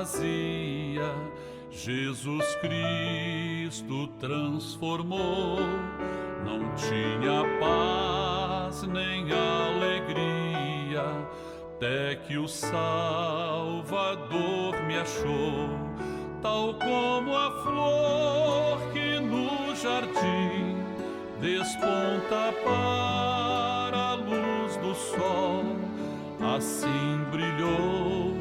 vazia, Jesus Cristo transformou. Não tinha paz nem alegria, até que o Salvador me achou. Tal como a flor que no jardim desponta para a luz do sol, assim brilhou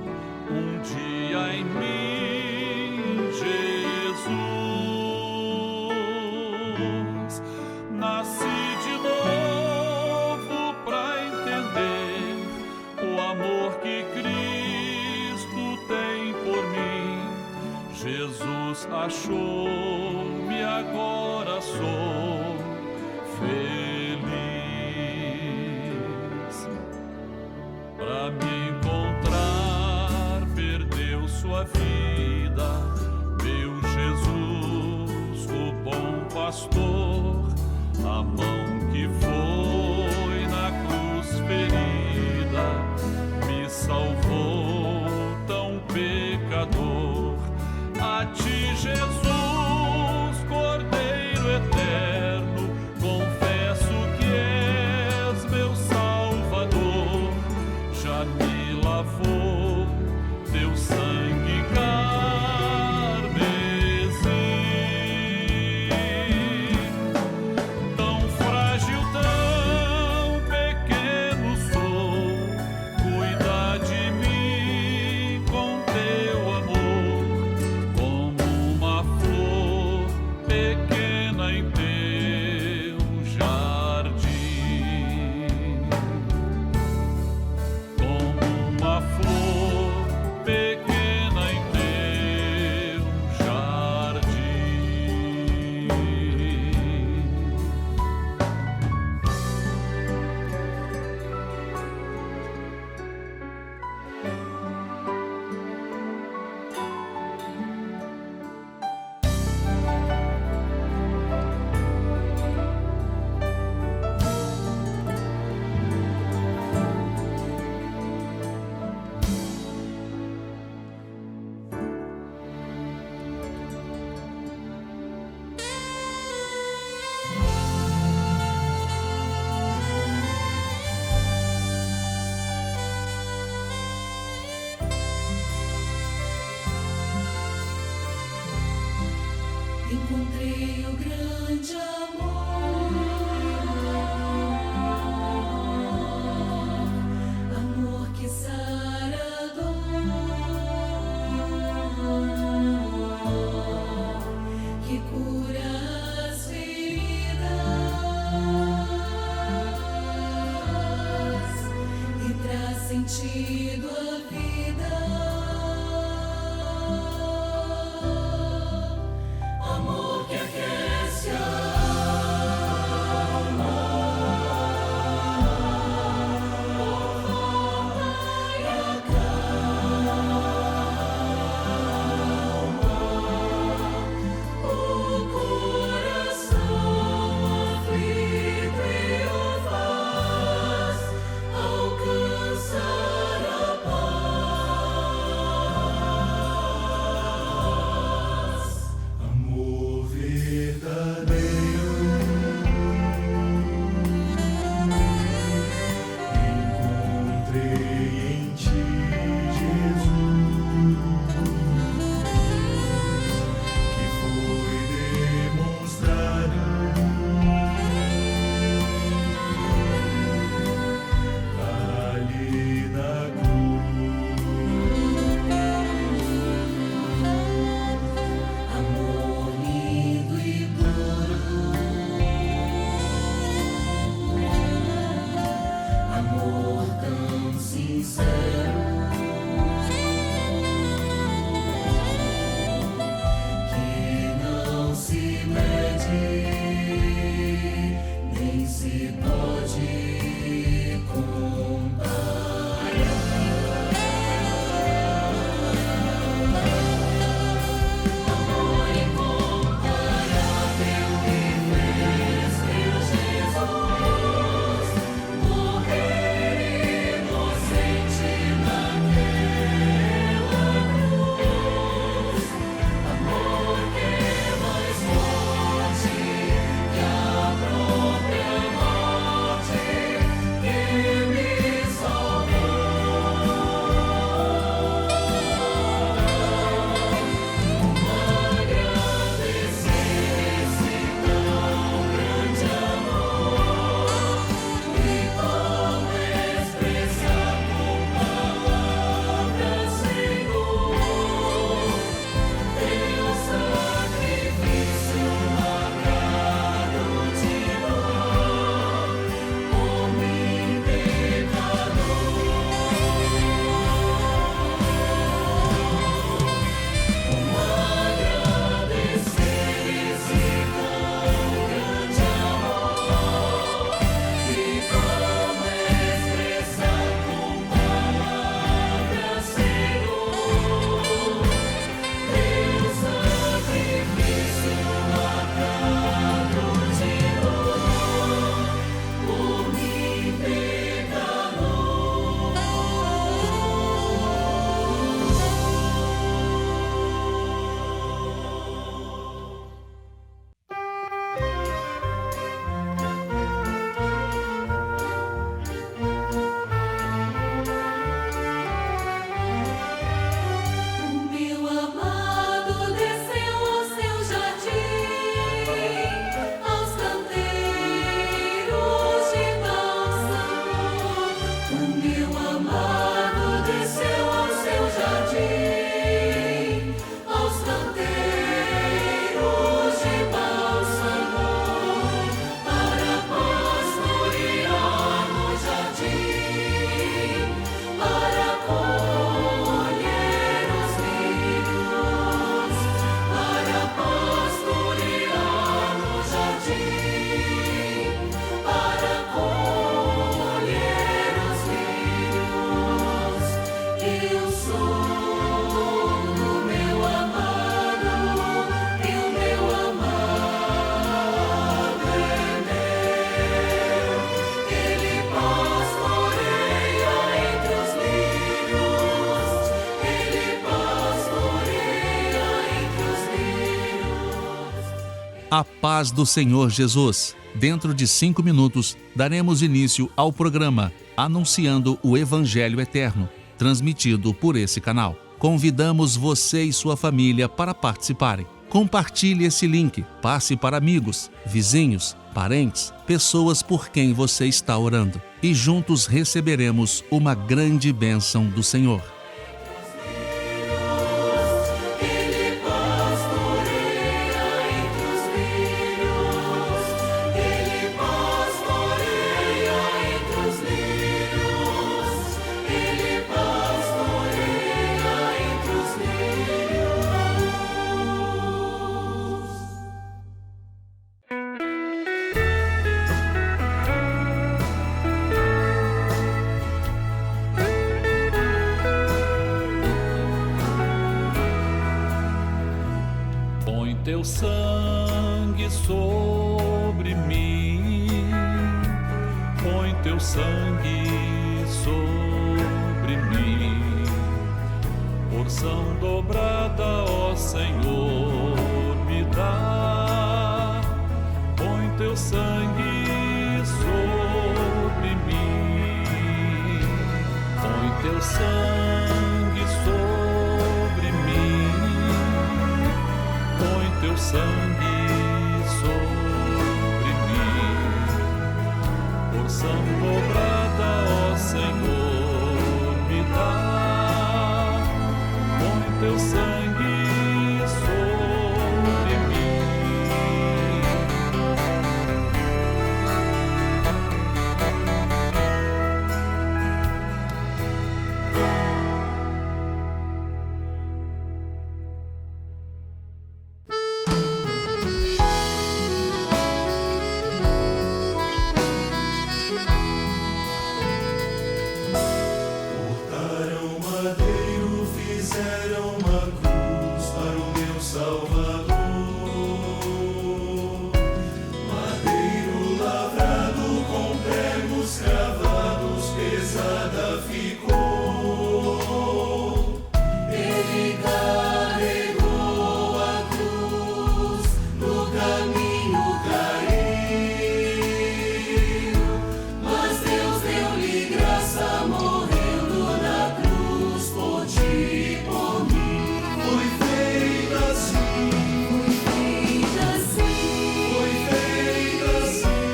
um dia em mim Jesus. Nasci de novo pra entender o amor que Cristo tem por mim. Jesus achou-me, agora sou feliz. Pra me encontrar, perdeu sua vida, meu Jesus, o bom pastor. A mão que foi na cruz ferida me salvou, tão pecador. A ti, Jesus, Cordeiro eterno, confesso que és meu Salvador. Já me lavou teu sangue carmesim. Tão frágil, tão pequeno sou, cuida de mim com teu amor, como uma flor pequena em teu jardim. Como uma flor pequena em teu jardim. Encontrei o grande amor, amor que sara a dor, que cura as feridas e traz sentido à vida. Amor que aquece a alma, conforta e acalma o coração aflito e o faz alcançar a paz. A paz do Senhor Jesus. Dentro de 5 minutos, daremos início ao programa Anunciando o Evangelho Eterno, transmitido por esse canal. Convidamos você e sua família para participarem. Compartilhe esse link, passe para amigos, vizinhos, parentes, pessoas por quem você está orando. E juntos receberemos uma grande bênção do Senhor. Teu sangue sobre mim, põe teu sangue sobre mim, porção dobrada, ó Senhor, me dá, põe teu sangue sobre mim, põe teu sangue sobre mim, põe teu sangue sobre mim, porção dobrada, ó Senhor, me dá, põe teu sangue sobre mim.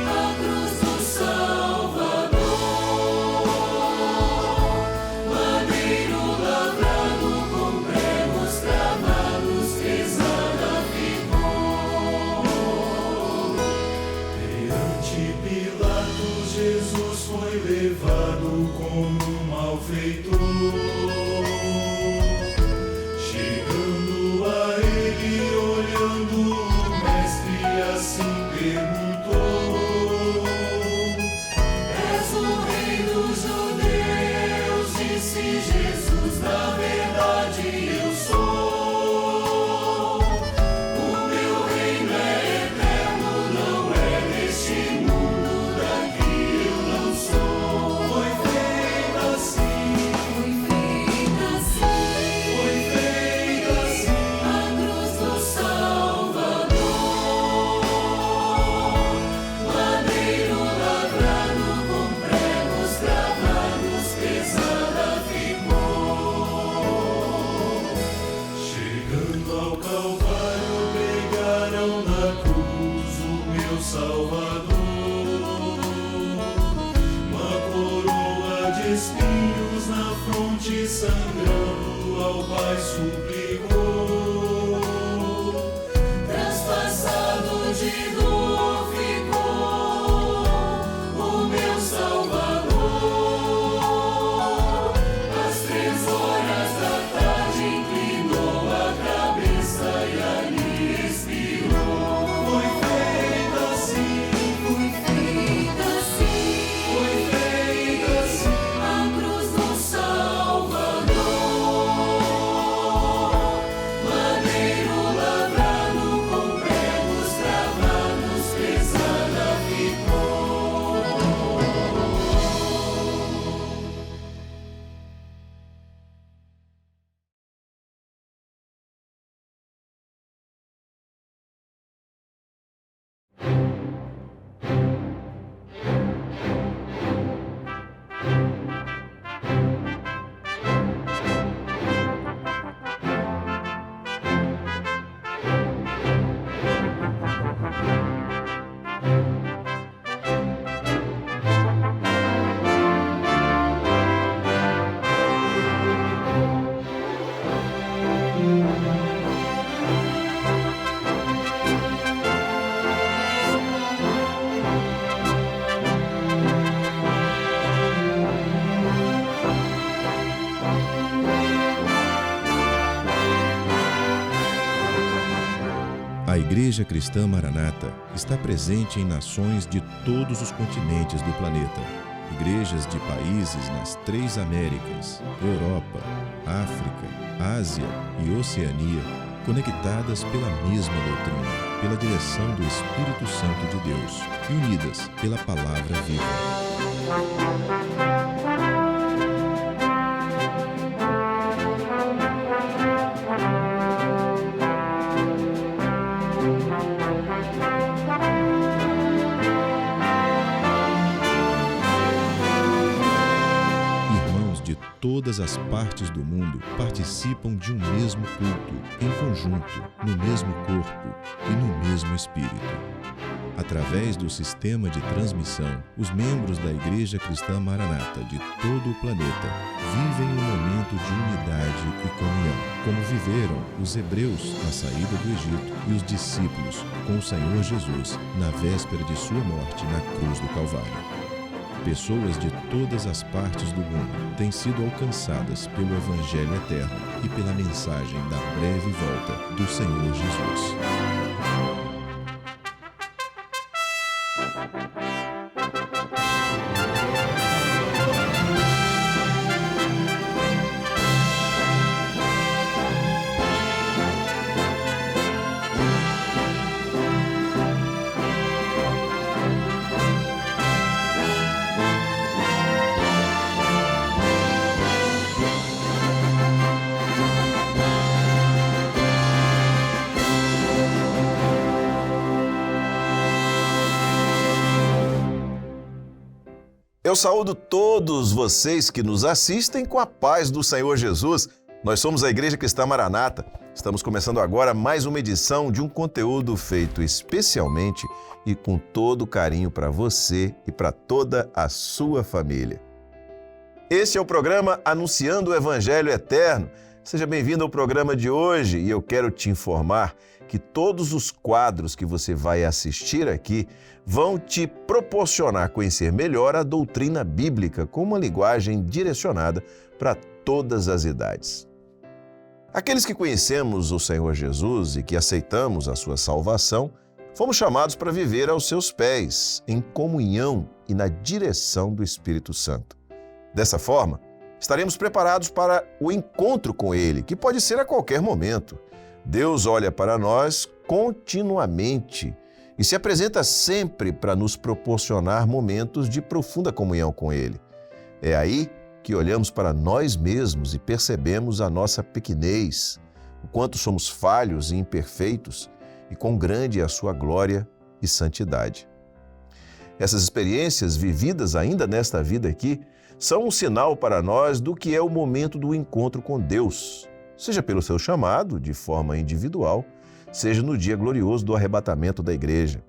A cruz do Salvador. Igreja Cristã Maranata está presente em nações de todos os continentes do planeta. Igrejas de países nas 3 Américas, Europa, África, Ásia e Oceania, conectadas pela mesma doutrina, pela direção do Espírito Santo de Deus e unidas pela Palavra Viva. Todas as partes do mundo participam de um mesmo culto, em conjunto, no mesmo corpo e no mesmo Espírito. Através do sistema de transmissão, os membros da Igreja Cristã Maranata de todo o planeta vivem um momento de unidade e comunhão, como viveram os hebreus na saída do Egito e os discípulos com o Senhor Jesus na véspera de sua morte na cruz do Calvário. Pessoas de todas as partes do mundo têm sido alcançadas pelo Evangelho Eterno e pela mensagem da breve volta do Senhor Jesus. Eu saúdo todos vocês que nos assistem com a paz do Senhor Jesus. Nós somos a Igreja Cristã Maranata. Estamos começando agora mais uma edição de um conteúdo feito especialmente e com todo carinho para você e para toda a sua família. Este é o programa Anunciando o Evangelho Eterno. Seja bem-vindo ao programa de hoje e eu quero te informar que todos os quadros que você vai assistir aqui vão te proporcionar conhecer melhor a doutrina bíblica com uma linguagem direcionada para todas as idades. Aqueles que conhecemos o Senhor Jesus e que aceitamos a sua salvação, fomos chamados para viver aos seus pés, em comunhão e na direção do Espírito Santo. Dessa forma, estaremos preparados para o encontro com Ele, que pode ser a qualquer momento. Deus olha para nós continuamente e se apresenta sempre para nos proporcionar momentos de profunda comunhão com Ele. É aí que olhamos para nós mesmos e percebemos a nossa pequenez, o quanto somos falhos e imperfeitos e quão grande é a sua glória e santidade. Essas experiências vividas ainda nesta vida aqui são um sinal para nós do que é o momento do encontro com Deus, seja pelo seu chamado, de forma individual, seja no dia glorioso do arrebatamento da igreja.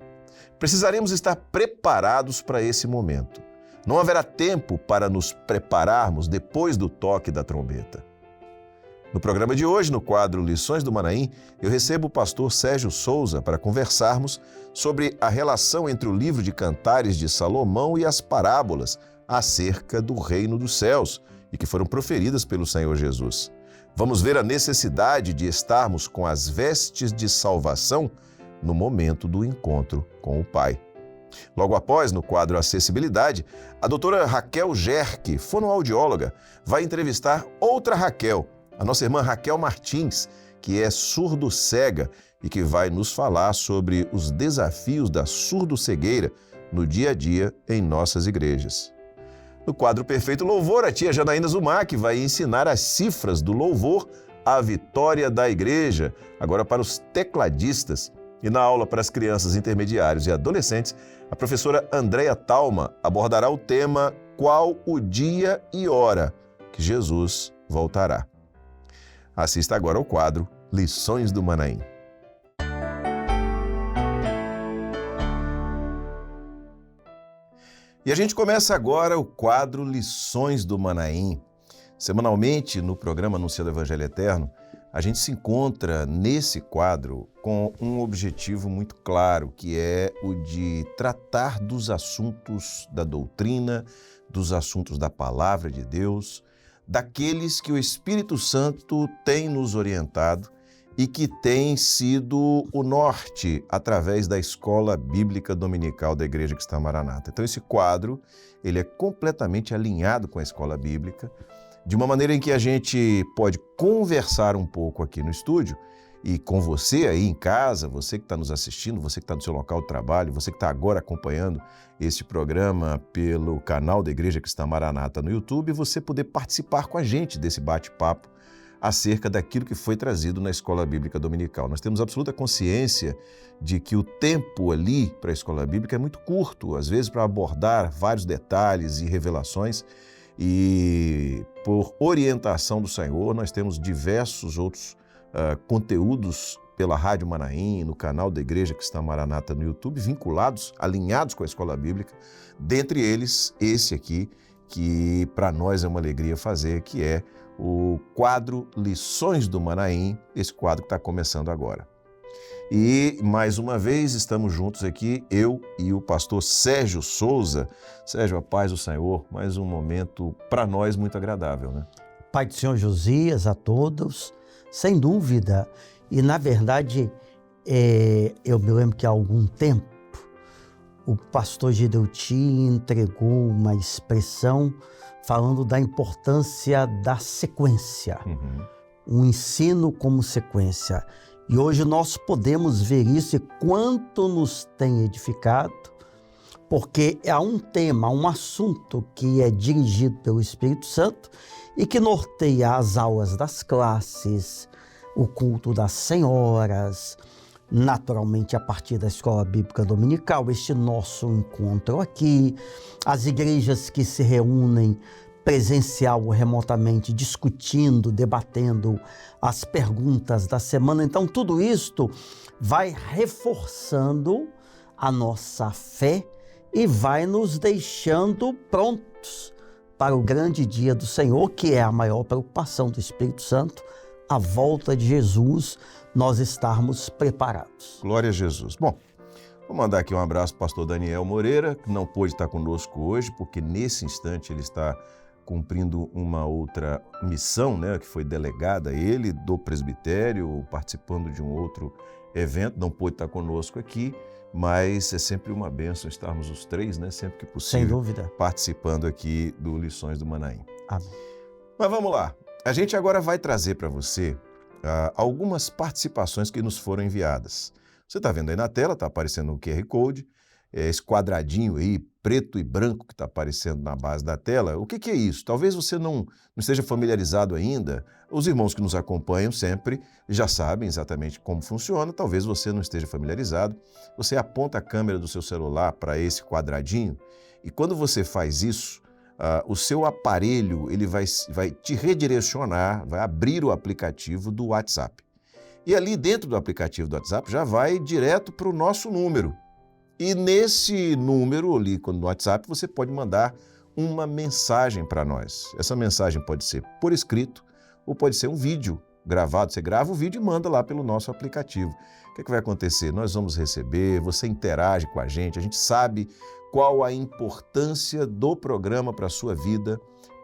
Precisaremos estar preparados para esse momento. Não haverá tempo para nos prepararmos depois do toque da trombeta. No programa de hoje, no quadro Lições do Manaim, eu recebo o pastor Sérgio Souza para conversarmos sobre a relação entre o livro de Cantares de Salomão e as parábolas acerca do reino dos céus e que foram proferidas pelo Senhor Jesus. Vamos ver a necessidade de estarmos com as vestes de salvação no momento do encontro com o Pai. Logo após, no quadro Acessibilidade, a doutora Raquel Gerke, fonoaudióloga, vai entrevistar outra Raquel, a nossa irmã Raquel Martins, que é surdo-cega e que vai nos falar sobre os desafios da surdo-cegueira no dia a dia em nossas igrejas. No quadro Perfeito Louvor, a tia Janaína Zumac vai ensinar as cifras do louvor à vitória da igreja, agora para os tecladistas. E na aula para as crianças intermediários e adolescentes, a professora Andréia Talma abordará o tema Qual o dia e hora que Jesus voltará. Assista agora ao quadro Lições do Manaim. E a gente começa agora o quadro Lições do Manaim. Semanalmente, no programa Anunciando o Evangelho Eterno, a gente se encontra nesse quadro com um objetivo muito claro, que é o de tratar dos assuntos da doutrina, dos assuntos da Palavra de Deus, daqueles que o Espírito Santo tem nos orientado e que tem sido o norte através da Escola Bíblica Dominical da Igreja Cristã Maranata. Então esse quadro, ele é completamente alinhado com a Escola Bíblica, de uma maneira em que a gente pode conversar um pouco aqui no estúdio e com você aí em casa, você que está nos assistindo, você que está no seu local de trabalho, você que está agora acompanhando este programa pelo canal da Igreja Cristã Maranata no YouTube, você poder participar com a gente desse bate-papo acerca daquilo que foi trazido na Escola Bíblica Dominical. Nós temos absoluta consciência de que o tempo ali para a Escola Bíblica é muito curto, às vezes para abordar vários detalhes e revelações, e por orientação do Senhor, nós temos diversos outros conteúdos pela Rádio Manaim, no canal da Igreja Cristã Maranata no YouTube, vinculados, alinhados com a Escola Bíblica, dentre eles esse aqui, que para nós é uma alegria fazer, que é o quadro Lições do Manaim, esse quadro que está começando agora. E, mais uma vez, estamos juntos aqui, eu e o pastor Sérgio Souza. Sérgio, a paz do Senhor, mais um momento para nós muito agradável, né? Pai do Senhor Josias, a todos, sem dúvida. E, na verdade, eu me lembro que há algum tempo o pastor Gideuti entregou uma expressão falando da importância da sequência, um ensino como sequência. E hoje nós podemos ver isso e quanto nos tem edificado, porque há um tema, um assunto que é dirigido pelo Espírito Santo e que norteia as aulas das classes, o culto das senhoras, naturalmente a partir da Escola Bíblica Dominical, este nosso encontro aqui, as igrejas que se reúnem presencial ou remotamente, discutindo, debatendo as perguntas da semana. Então, tudo isto vai reforçando a nossa fé e vai nos deixando prontos para o grande dia do Senhor, que é a maior preocupação do Espírito Santo, a volta de Jesus, nós estarmos preparados. Glória a Jesus. Bom, vou mandar aqui um abraço para o pastor Daniel Moreira, que não pôde estar conosco hoje, porque nesse instante ele está cumprindo uma outra missão, né, que foi delegada a ele do presbitério, participando de um outro evento, não pôde estar conosco aqui, mas é sempre uma bênção estarmos os três, né, sempre que possível, sem dúvida, participando aqui do Lições do Manaim. Amém. Mas vamos lá, a gente agora vai trazer para você algumas participações que nos foram enviadas. Você está vendo aí na tela, está aparecendo o QR Code, esse quadradinho aí, preto e branco que está aparecendo na base da tela. O que é isso? Talvez você não esteja familiarizado ainda. Os irmãos que nos acompanham sempre já sabem exatamente como funciona. Talvez você não esteja familiarizado. Você aponta a câmera do seu celular para esse quadradinho e quando você faz isso, o seu aparelho ele vai te redirecionar, vai abrir o aplicativo do WhatsApp. E ali dentro do aplicativo do WhatsApp já vai direto para o nosso número. E nesse número ali no WhatsApp você pode mandar uma mensagem para nós. Essa mensagem pode ser por escrito ou pode ser um vídeo gravado. Você grava o vídeo e manda lá pelo nosso aplicativo. O que vai acontecer? Nós vamos receber, você interage com a gente sabe qual a importância do programa para a sua vida,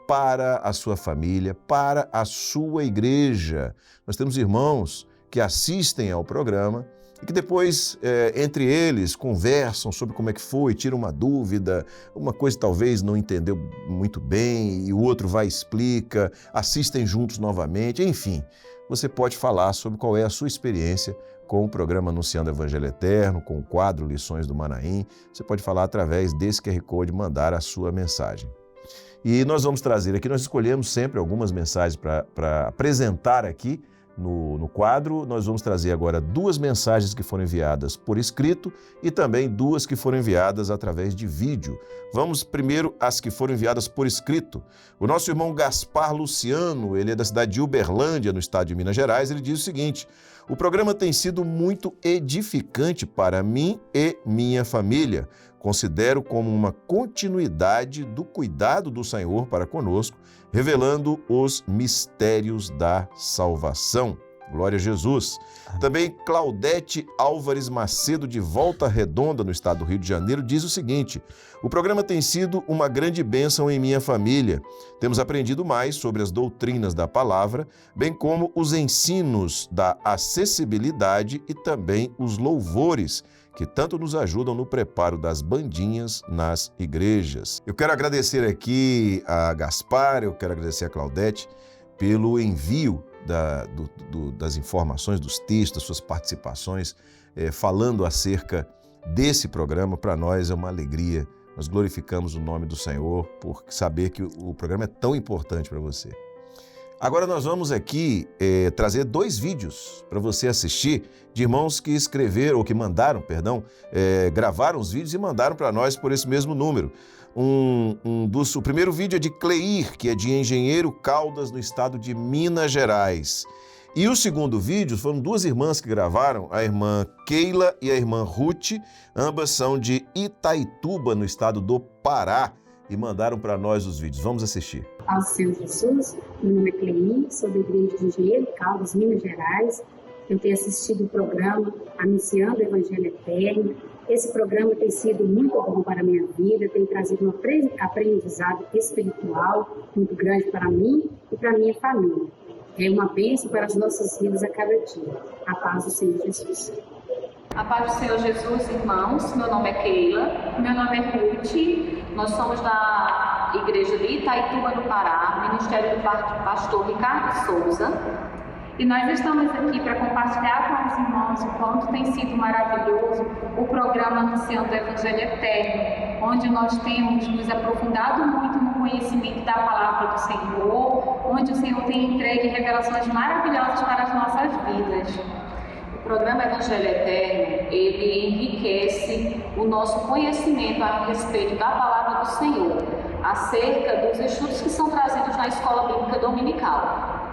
para a sua família, para a sua igreja. Nós temos irmãos que assistem ao programa e que depois, entre eles, conversam sobre como é que foi, tiram uma dúvida, uma coisa talvez não entendeu muito bem, e o outro vai e explica, assistem juntos novamente, enfim. Você pode falar sobre qual é a sua experiência com o programa Anunciando o Evangelho Eterno, com o quadro Lições do Manaim. Você pode falar através desse QR Code, mandar a sua mensagem. E nós vamos trazer aqui, nós escolhemos sempre algumas mensagens para apresentar aqui no quadro. Nós vamos trazer agora 2 mensagens que foram enviadas por escrito e também 2 que foram enviadas através de vídeo. Vamos primeiro às que foram enviadas por escrito. O nosso irmão Gaspar Luciano, ele é da cidade de Uberlândia, no estado de Minas Gerais, ele diz o seguinte: o programa tem sido muito edificante para mim e minha família. Considero como uma continuidade do cuidado do Senhor para conosco, revelando os mistérios da salvação. Glória a Jesus. Também Claudete Álvares Macedo, de Volta Redonda, no estado do Rio de Janeiro, diz o seguinte: o programa tem sido uma grande bênção em minha família. Temos aprendido mais sobre as doutrinas da palavra, bem como os ensinos da acessibilidade e também os louvores, que tanto nos ajudam no preparo das bandinhas nas igrejas. Eu quero agradecer aqui a Gaspar, eu quero agradecer a Claudete pelo envio das informações, dos textos, das suas participações, falando acerca desse programa. Para nós é uma alegria, nós glorificamos o nome do Senhor por saber que o programa é tão importante para você. Agora nós vamos aqui trazer 2 vídeos para você assistir de irmãos que escreveram, ou que mandaram, gravaram os vídeos e mandaram para nós por esse mesmo número. O primeiro vídeo é de Cleir, que é de Engenheiro Caldas, no estado de Minas Gerais. E o segundo vídeo foram 2 irmãs que gravaram, a irmã Keila e a irmã Ruth, ambas são de Itaituba, no estado do Pará, e mandaram para nós os vídeos. Vamos assistir. Ao Senhor Jesus, meu nome é Cleir, sou da igreja de Engenheiro Caldas, Minas Gerais. Eu tenho assistido o programa Anunciando o Evangelho Eterno. Esse programa tem sido muito bom para a minha vida, tem trazido um aprendizado espiritual muito grande para mim e para a minha família. É uma bênção para as nossas vidas a cada dia. A paz do Senhor Jesus. A paz do Senhor Jesus, irmãos. Meu nome é Keila. Meu nome é Ruth. Nós somos da igreja de Itaituba, no Pará, ministério do pastor Ricardo Souza. E nós estamos aqui para compartilhar com os irmãos o quanto tem sido maravilhoso o programa Anunciando o Evangelho Eterno, onde nós temos nos aprofundado muito no conhecimento da palavra do Senhor, onde o Senhor tem entregue revelações maravilhosas para as nossas vidas. O programa Evangelho Eterno, ele enriquece o nosso conhecimento a respeito da palavra do Senhor, acerca dos estudos que são trazidos na Escola Bíblica Dominical.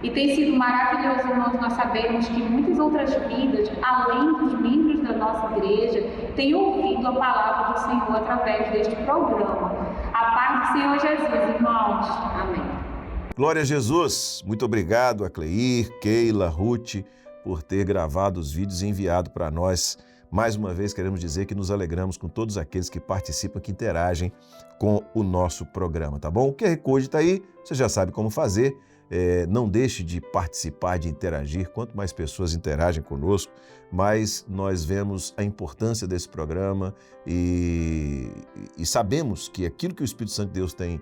E tem sido maravilhoso, irmãos, nós sabemos que muitas outras vidas, além dos membros da nossa igreja, têm ouvido a palavra do Senhor através deste programa. A paz do Senhor Jesus, irmãos. Amém. Glória a Jesus. Muito obrigado a Cleir, Keila, Ruth, por ter gravado os vídeos e enviado para nós. Mais uma vez, queremos dizer que nos alegramos com todos aqueles que participam, que interagem com o nosso programa, tá bom? O QR Code está aí, você já sabe como fazer. Não deixe de participar, de interagir. Quanto mais pessoas interagem conosco, mais nós vemos a importância desse programa e sabemos que aquilo que o Espírito Santo de Deus tem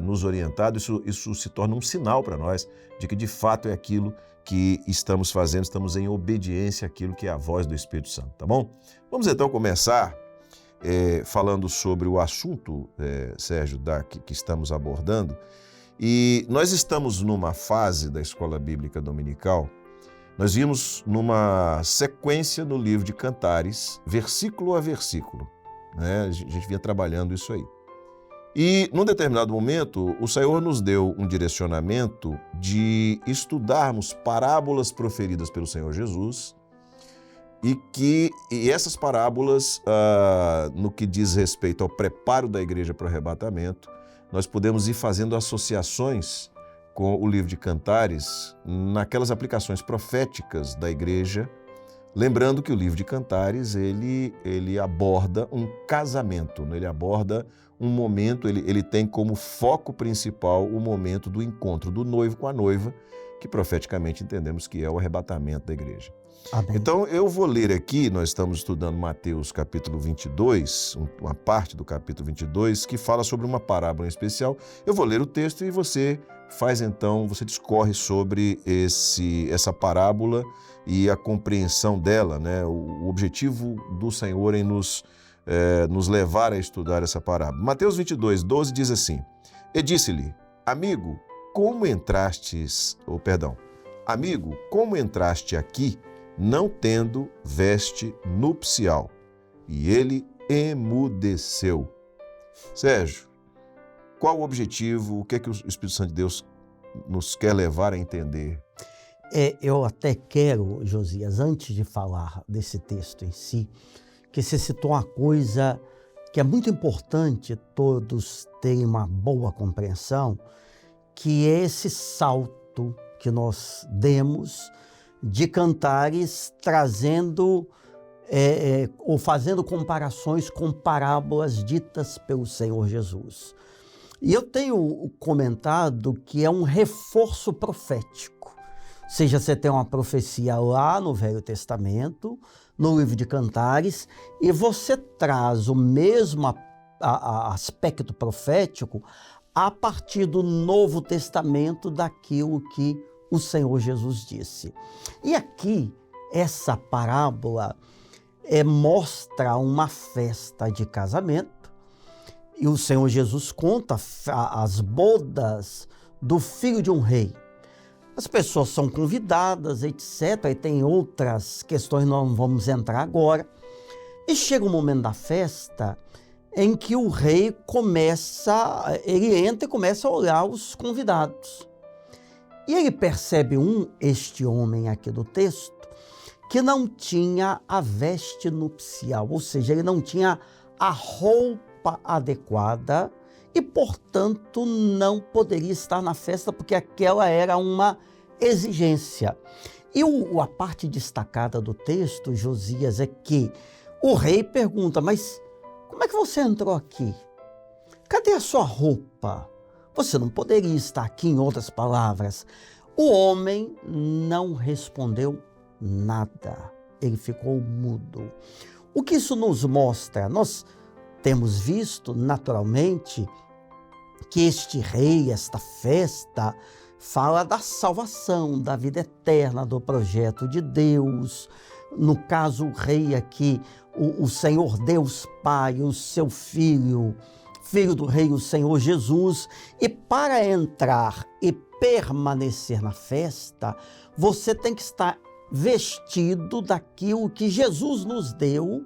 nos orientado, isso se torna um sinal para nós de que de fato é aquilo que estamos fazendo, estamos em obediência àquilo que é a voz do Espírito Santo, tá bom? Vamos então começar falando sobre o assunto, Sérgio, que estamos abordando. E nós estamos numa fase da Escola Bíblica Dominical, nós vimos numa sequência no livro de Cantares, versículo a versículo, né? A gente vinha trabalhando isso aí. E num determinado momento, o Senhor nos deu um direcionamento de estudarmos parábolas proferidas pelo Senhor Jesus e essas parábolas, no que diz respeito ao preparo da igreja para o arrebatamento, nós podemos ir fazendo associações com o livro de Cantares naquelas aplicações proféticas da igreja, lembrando que o livro de Cantares, ele aborda um casamento, né? Ele aborda um momento, ele tem como foco principal o momento do encontro do noivo com a noiva, que profeticamente entendemos que é o arrebatamento da igreja. Amém. Então, eu vou ler aqui, nós estamos estudando Mateus capítulo 22, uma parte do capítulo 22, que fala sobre uma parábola em especial. Eu vou ler o texto e você você discorre sobre essa parábola e a compreensão dela, né? O objetivo do Senhor em nos levar a estudar essa parábola. Mateus 22, 12 diz assim: E disse-lhe, amigo, como entraste aqui, não tendo veste nupcial? E ele emudeceu. Sérgio, qual o objetivo, o que é que o Espírito Santo de Deus nos quer levar a entender? Eu até quero, Josias, antes de falar desse texto em si, que você citou uma coisa que é muito importante todos terem uma boa compreensão, que é esse salto que nós demos de Cantares, trazendo ou fazendo comparações com parábolas ditas pelo Senhor Jesus. E eu tenho comentado que é um reforço profético. Ou seja, você tem uma profecia lá no Velho Testamento, no livro de Cantares, e você traz o mesmo aspecto profético a partir do Novo Testamento, daquilo que o Senhor Jesus disse. E aqui, essa parábola mostra uma festa de casamento, e o Senhor Jesus conta as bodas do filho de um rei. As pessoas são convidadas, etc. E tem outras questões, nós não vamos entrar agora. E chega o momento da festa em que o rei ele entra e começa a olhar os convidados. E ele percebe este homem aqui do texto, que não tinha a veste nupcial, ou seja, ele não tinha a roupa adequada e, portanto, não poderia estar na festa, porque aquela era uma exigência. E a parte destacada do texto, Josias, é que o rei pergunta: mas como é que você entrou aqui? Cadê a sua roupa? Você não poderia estar aqui, em outras palavras. O homem não respondeu nada. Ele ficou mudo. O que isso nos mostra? Nós temos visto, naturalmente, que este rei, esta festa, fala da salvação, da vida eterna, do projeto de Deus. No caso, o rei aqui, o Senhor Deus Pai, o seu filho do rei, o Senhor Jesus. E para entrar e permanecer na festa, você tem que estar vestido daquilo que Jesus nos deu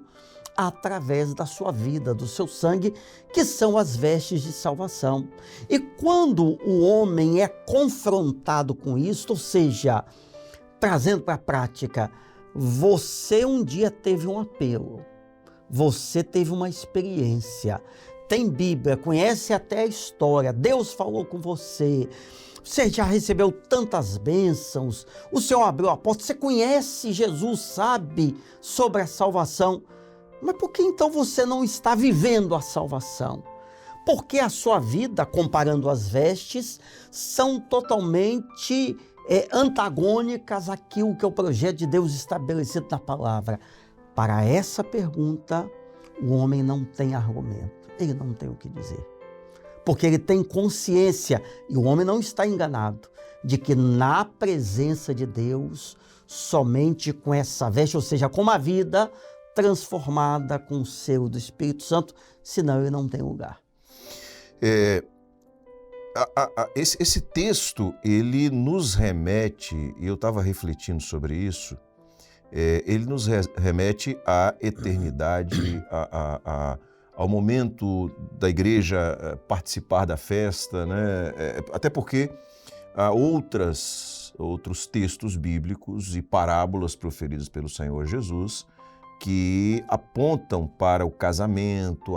através da sua vida, do seu sangue, que são as vestes de salvação. E quando o homem é confrontado com isso, ou seja, trazendo para a prática, você um dia teve um apelo, você teve uma experiência, tem Bíblia, conhece até a história, Deus falou com você, você já recebeu tantas bênçãos, o Senhor abriu a porta, você conhece Jesus, sabe sobre a salvação. Mas por que então você não está vivendo a salvação? Porque a sua vida, comparando as vestes, são totalmente antagônicas àquilo que é o projeto de Deus estabelecido na palavra. Para essa pergunta, o homem não tem argumento, ele não tem o que dizer. Porque ele tem consciência, e o homem não está enganado, de que na presença de Deus, somente com essa veste, ou seja, com uma vida transformada com o selo do Espírito Santo, senão ele não tem lugar. Esse texto, ele nos remete, e eu estava refletindo sobre isso, ele nos remete à eternidade, ao momento da igreja participar da festa, né? Até porque há outros textos bíblicos e parábolas proferidas pelo Senhor Jesus que apontam para o casamento,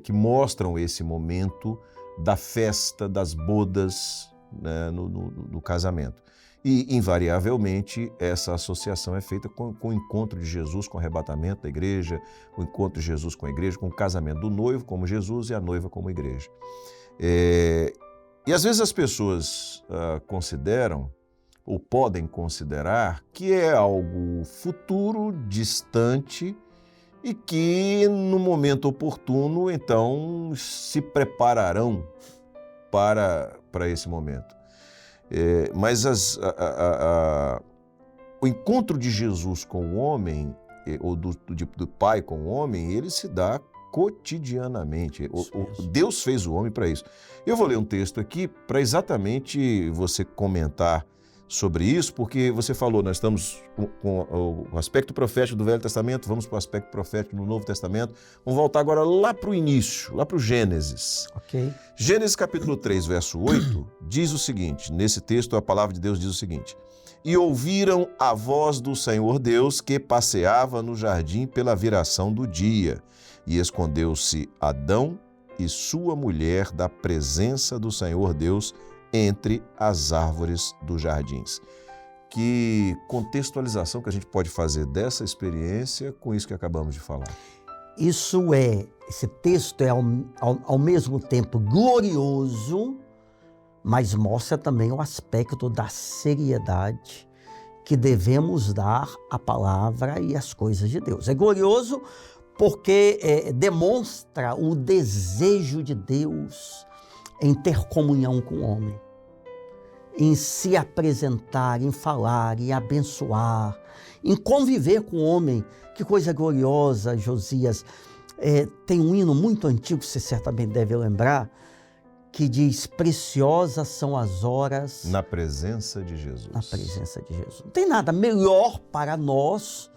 que mostram esse momento da festa, das bodas, né, no casamento. E, invariavelmente, essa associação é feita com o encontro de Jesus, com o arrebatamento da igreja, o encontro de Jesus com a igreja, com o casamento do noivo como Jesus e a noiva como igreja. E às vezes as pessoas consideram, ou podem considerar, que é algo futuro, distante, e que no momento oportuno, então, se prepararão para esse momento. Mas o encontro de Jesus com o homem, ou do Pai com o homem, ele se dá cotidianamente. Deus fez o homem para isso. Eu vou ler um texto aqui para exatamente você comentar sobre isso, porque você falou, nós estamos com o aspecto profético do Velho Testamento, vamos para o aspecto profético do Novo Testamento. Vamos voltar agora lá para o início, lá para o Gênesis. Ok. Gênesis capítulo 3, verso 8, diz o seguinte, nesse texto a palavra de Deus diz o seguinte: e ouviram a voz do Senhor Deus que passeava no jardim pela viração do dia, e escondeu-se Adão e sua mulher da presença do Senhor Deus entre as árvores dos jardins. Que contextualização que a gente pode fazer dessa experiência com isso que acabamos de falar? Esse texto é ao mesmo tempo glorioso, mas mostra também o aspecto da seriedade que devemos dar à palavra e às coisas de Deus. É glorioso porque demonstra o desejo de Deus em ter comunhão com o homem, em se apresentar, em falar, em abençoar, em conviver com o homem. Que coisa gloriosa, Josias. Tem um hino muito antigo, você certamente deve lembrar, que diz: preciosas são as horas na presença de Jesus. Na presença de Jesus. Não tem nada melhor para nós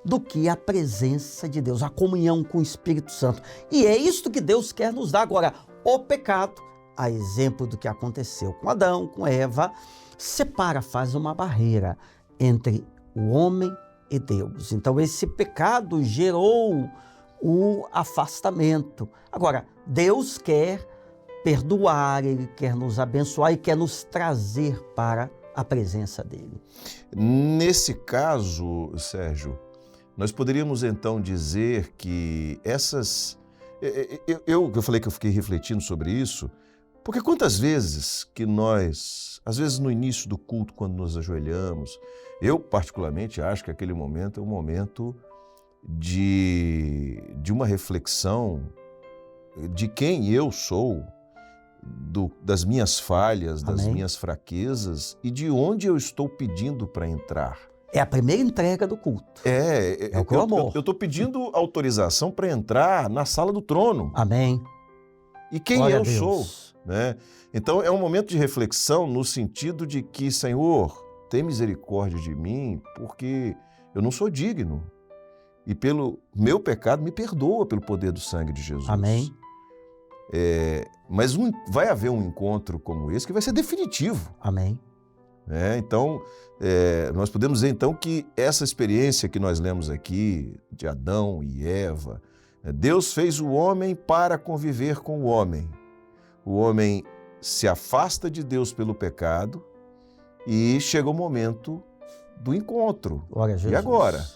do que a presença de Deus, a comunhão com o Espírito Santo. E é isto que Deus quer nos dar. Agora, o pecado, a exemplo do que aconteceu com Adão, com Eva, separa, faz uma barreira entre o homem e Deus. Então, esse pecado gerou o afastamento. Agora, Deus quer perdoar, Ele quer nos abençoar e quer nos trazer para a presença dEle. Nesse caso, Sérgio, nós poderíamos então dizer que essas... Eu falei que eu fiquei refletindo sobre isso, porque quantas vezes que nós, às vezes no início do culto, quando nos ajoelhamos, eu particularmente acho que aquele momento é um momento de uma reflexão de quem eu sou, das minhas falhas, das Amém. minhas fraquezas e de onde eu estou pedindo para entrar. É a primeira entrega do culto. É o clamor. Eu estou pedindo autorização para entrar na sala do trono. Amém. E quem Glória eu a Deus. sou, né? Então é um momento de reflexão no sentido de que, Senhor, tem misericórdia de mim, porque eu não sou digno. E pelo meu pecado me perdoa pelo poder do sangue de Jesus. Amém. Mas vai haver um encontro como esse que vai ser definitivo. Amém. Então, nós podemos dizer então que essa experiência que nós lemos aqui de Adão e Eva, Deus fez o homem para conviver com o homem. O homem se afasta de Deus pelo pecado e chega o momento do encontro. Glória a Jesus. E agora?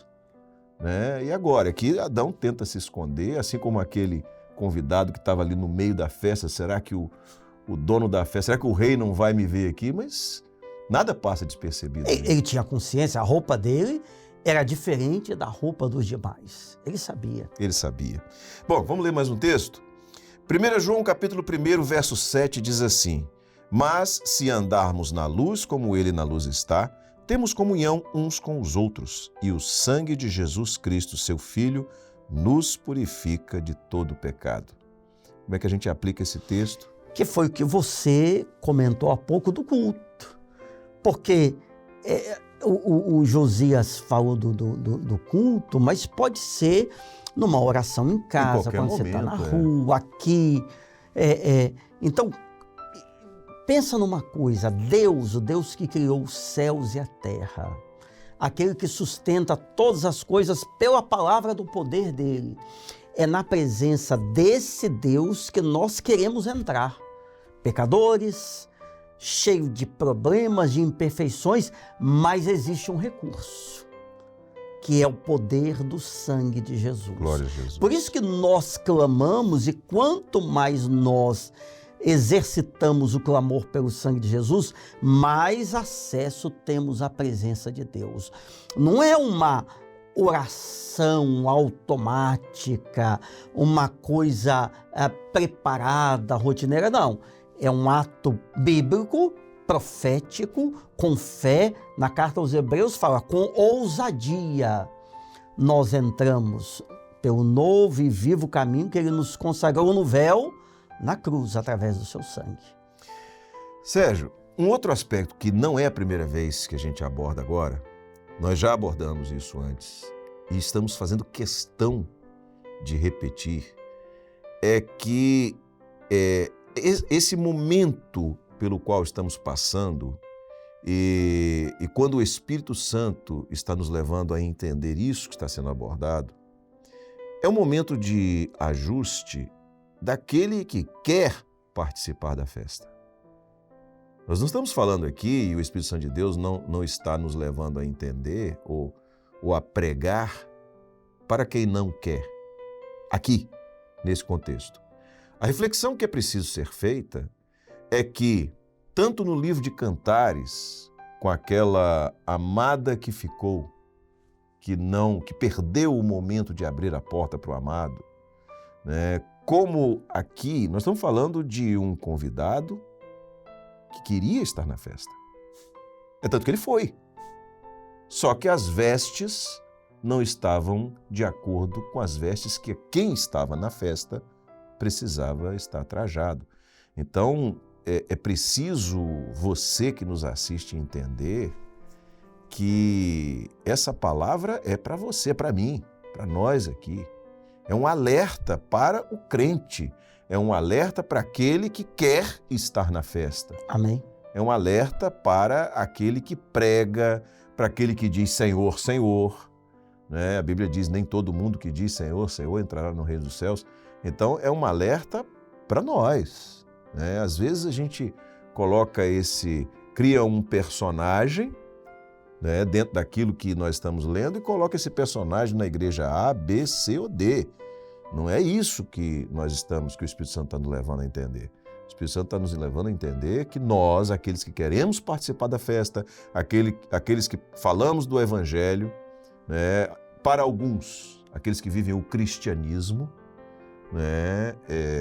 E agora? Aqui Adão tenta se esconder, assim como aquele convidado que estava ali no meio da festa. Será que o dono da festa, será que o rei não vai me ver aqui? Mas nada passa despercebido. Ele tinha consciência, a roupa dele era diferente da roupa dos demais. Ele sabia. Ele sabia. Bom, vamos ler mais um texto? 1 João capítulo 1, verso 7 diz assim: mas se andarmos na luz como ele na luz está, temos comunhão uns com os outros, e o sangue de Jesus Cristo, seu Filho, nos purifica de todo pecado. Como é que a gente aplica esse texto? Que foi o que você comentou há pouco do culto. Porque o Josias falou do culto, mas pode ser numa oração em casa, quando você está na rua, aqui. Então, pensa numa coisa: Deus, o Deus que criou os céus e a terra, aquele que sustenta todas as coisas pela palavra do poder dele, é na presença desse Deus que nós queremos entrar. Pecadores, cheio de problemas, de imperfeições, mas existe um recurso, que é o poder do sangue de Jesus. Glória a Jesus. Por isso que nós clamamos, e quanto mais nós exercitamos o clamor pelo sangue de Jesus, mais acesso temos à presença de Deus. Não é uma oração automática, uma coisa preparada, rotineira, não. É um ato bíblico, profético, com fé. Na carta aos Hebreus fala, com ousadia nós entramos pelo novo e vivo caminho que ele nos consagrou no véu, na cruz, através do seu sangue. Sérgio, um outro aspecto que não é a primeira vez que a gente aborda agora, nós já abordamos isso antes e estamos fazendo questão de repetir, é que esse momento pelo qual estamos passando e quando o Espírito Santo está nos levando a entender isso que está sendo abordado, é um momento de ajuste daquele que quer participar da festa. Nós não estamos falando aqui, e o Espírito Santo de Deus não está nos levando a entender ou a pregar para quem não quer, aqui, nesse contexto. A reflexão que é preciso ser feita é que, tanto no livro de Cantares, com aquela amada que ficou, que perdeu o momento de abrir a porta para o amado, né? Como aqui, nós estamos falando de um convidado que queria estar na festa. É tanto que ele foi. Só que as vestes não estavam de acordo com as vestes que quem estava na festa precisava estar trajado. Então, é preciso você que nos assiste entender que essa palavra é para você, para mim, para nós aqui. É um alerta para o crente, é um alerta para aquele que quer estar na festa. Amém. É um alerta para aquele que prega, para aquele que diz Senhor, Senhor. Né? A Bíblia diz, nem todo mundo que diz Senhor, Senhor entrará no reino dos céus. Então, é um alerta para nós. Né? Às vezes a gente cria um personagem, né, dentro daquilo que nós estamos lendo e coloca esse personagem na igreja A, B, C ou D. Não é isso que o Espírito Santo está nos levando a entender. O Espírito Santo está nos levando a entender que nós, aqueles que queremos participar da festa, aqueles que falamos do Evangelho, né, para alguns, aqueles que vivem o cristianismo, né,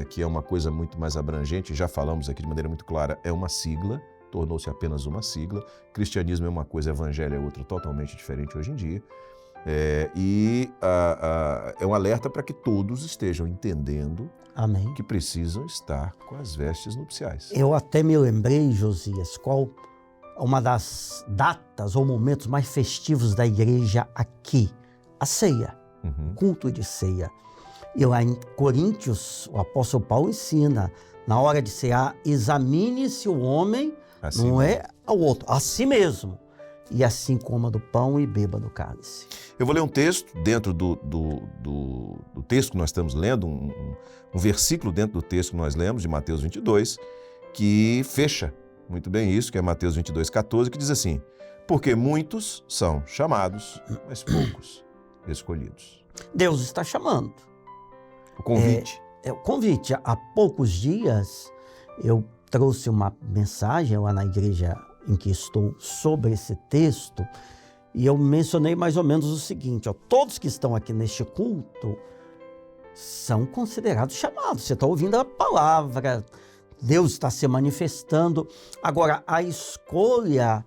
que é uma coisa muito mais abrangente, já falamos aqui de maneira muito clara, é uma sigla, tornou-se apenas uma sigla. Cristianismo é uma coisa, evangelho é outra, totalmente diferente hoje em dia. É um alerta para que todos estejam entendendo Amém. que precisam estar com as vestes nupciais. Eu até me lembrei, Josias, qual uma das datas ou momentos mais festivos da igreja aqui? A ceia, culto de ceia. E lá em Coríntios, o apóstolo Paulo ensina, na hora de cear, examine-se o homem, assim não é ao outro, a si mesmo. E assim coma do pão e beba do cálice. Eu vou ler um texto dentro do texto que nós estamos lendo, um versículo dentro do texto que nós lemos, de Mateus 22, que fecha muito bem isso, que é Mateus 22, 14, que diz assim, porque muitos são chamados, mas poucos escolhidos. Deus está chamando. O convite. O convite. Há poucos dias eu trouxe uma mensagem lá na igreja em que estou sobre esse texto e eu mencionei mais ou menos o seguinte, todos que estão aqui neste culto são considerados chamados. Você está ouvindo a palavra, Deus está se manifestando. Agora, a escolha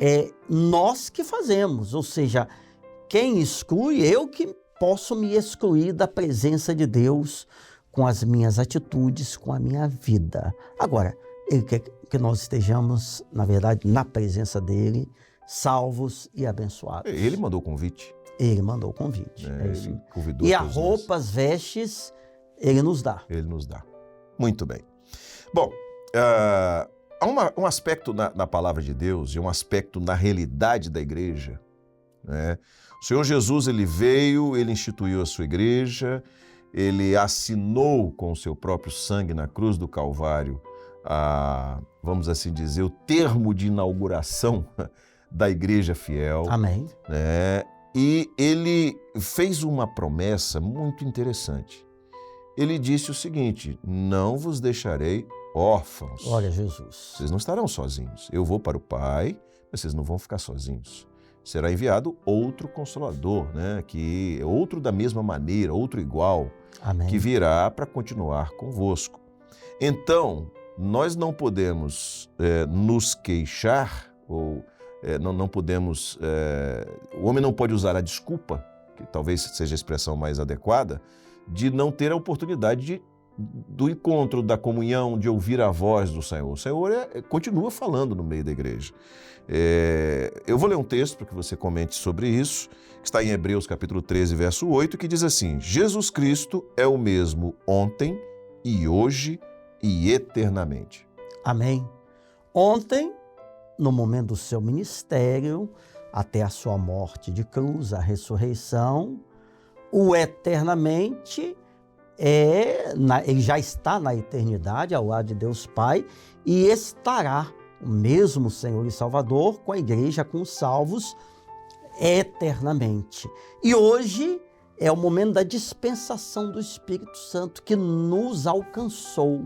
é nós que fazemos, ou seja, quem exclui, eu que posso me excluir da presença de Deus com as minhas atitudes, com a minha vida. Agora, Ele quer que nós estejamos, na verdade, na presença dEle, salvos e abençoados. Ele mandou o convite. Ele mandou o convite. Ele convidou e a roupa, as vestes, Ele nos dá. Ele nos dá. Muito bem. Bom, há um aspecto na palavra de Deus e um aspecto na realidade da igreja, né? O Senhor Jesus, Ele veio, Ele instituiu a sua igreja, Ele assinou com o seu próprio sangue na cruz do Calvário, vamos assim dizer, o termo de inauguração da igreja fiel. Amém. Né? E Ele fez uma promessa muito interessante. Ele disse o seguinte, não vos deixarei órfãos. Glória a Jesus. Vocês não estarão sozinhos. Eu vou para o Pai, mas vocês não vão ficar sozinhos. Será enviado outro Consolador, né? Que é outro da mesma maneira, outro igual, Amém. Que virá para continuar convosco. Então, nós não podemos nos queixar, ou não podemos... o homem não pode usar a desculpa, que talvez seja a expressão mais adequada, de não ter a oportunidade do encontro, da comunhão, de ouvir a voz do Senhor. O Senhor continua falando no meio da igreja. Eu vou ler um texto para que você comente sobre isso, que está em Hebreus capítulo 13, verso 8, que diz assim, Jesus Cristo é o mesmo ontem e hoje e eternamente. Amém. Ontem, no momento do seu ministério, até a sua morte de cruz, a ressurreição, o eternamente ele já está na eternidade, ao lado de Deus Pai, e estará o mesmo Senhor e Salvador, com a igreja, com os salvos eternamente. E hoje é o momento da dispensação do Espírito Santo que nos alcançou.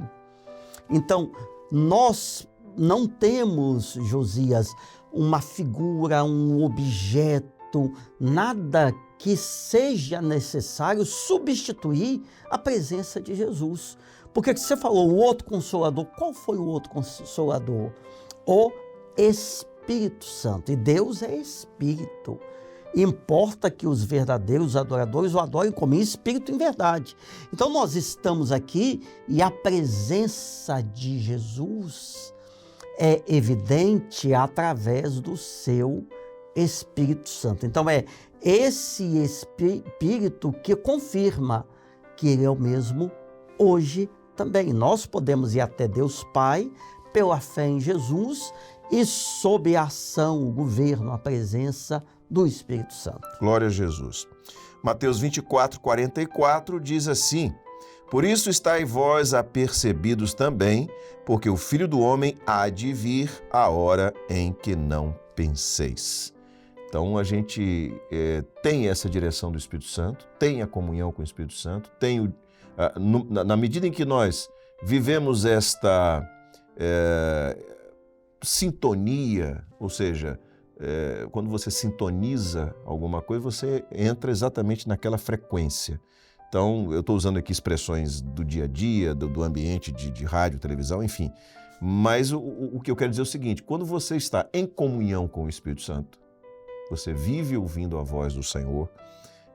Então, nós não temos, Josias, uma figura, um objeto, nada que seja necessário substituir a presença de Jesus. Porque você falou o outro Consolador, qual foi o outro Consolador? O Espírito Santo. E Deus é Espírito. Importa que os verdadeiros adoradores o adorem como em espírito e em verdade. Então nós estamos aqui e a presença de Jesus é evidente através do seu Espírito Santo. Então é esse Espírito que confirma que Ele é o mesmo hoje também. Nós podemos ir até Deus Pai pela fé em Jesus e sob a ação, o governo, a presença do Espírito Santo. Glória a Jesus. Mateus 24, 44 diz assim: por isso estáis vós apercebidos também, porque o Filho do Homem há de vir a hora em que não penseis. Então a gente tem essa direção do Espírito Santo, tem a comunhão com o Espírito Santo, na medida em que nós vivemos esta sintonia, ou seja, quando você sintoniza alguma coisa, você entra exatamente naquela frequência. Então, eu estou usando aqui expressões do dia a dia, do ambiente de rádio, televisão, enfim. Mas o que eu quero dizer é o seguinte: quando você está em comunhão com o Espírito Santo, você vive ouvindo a voz do Senhor,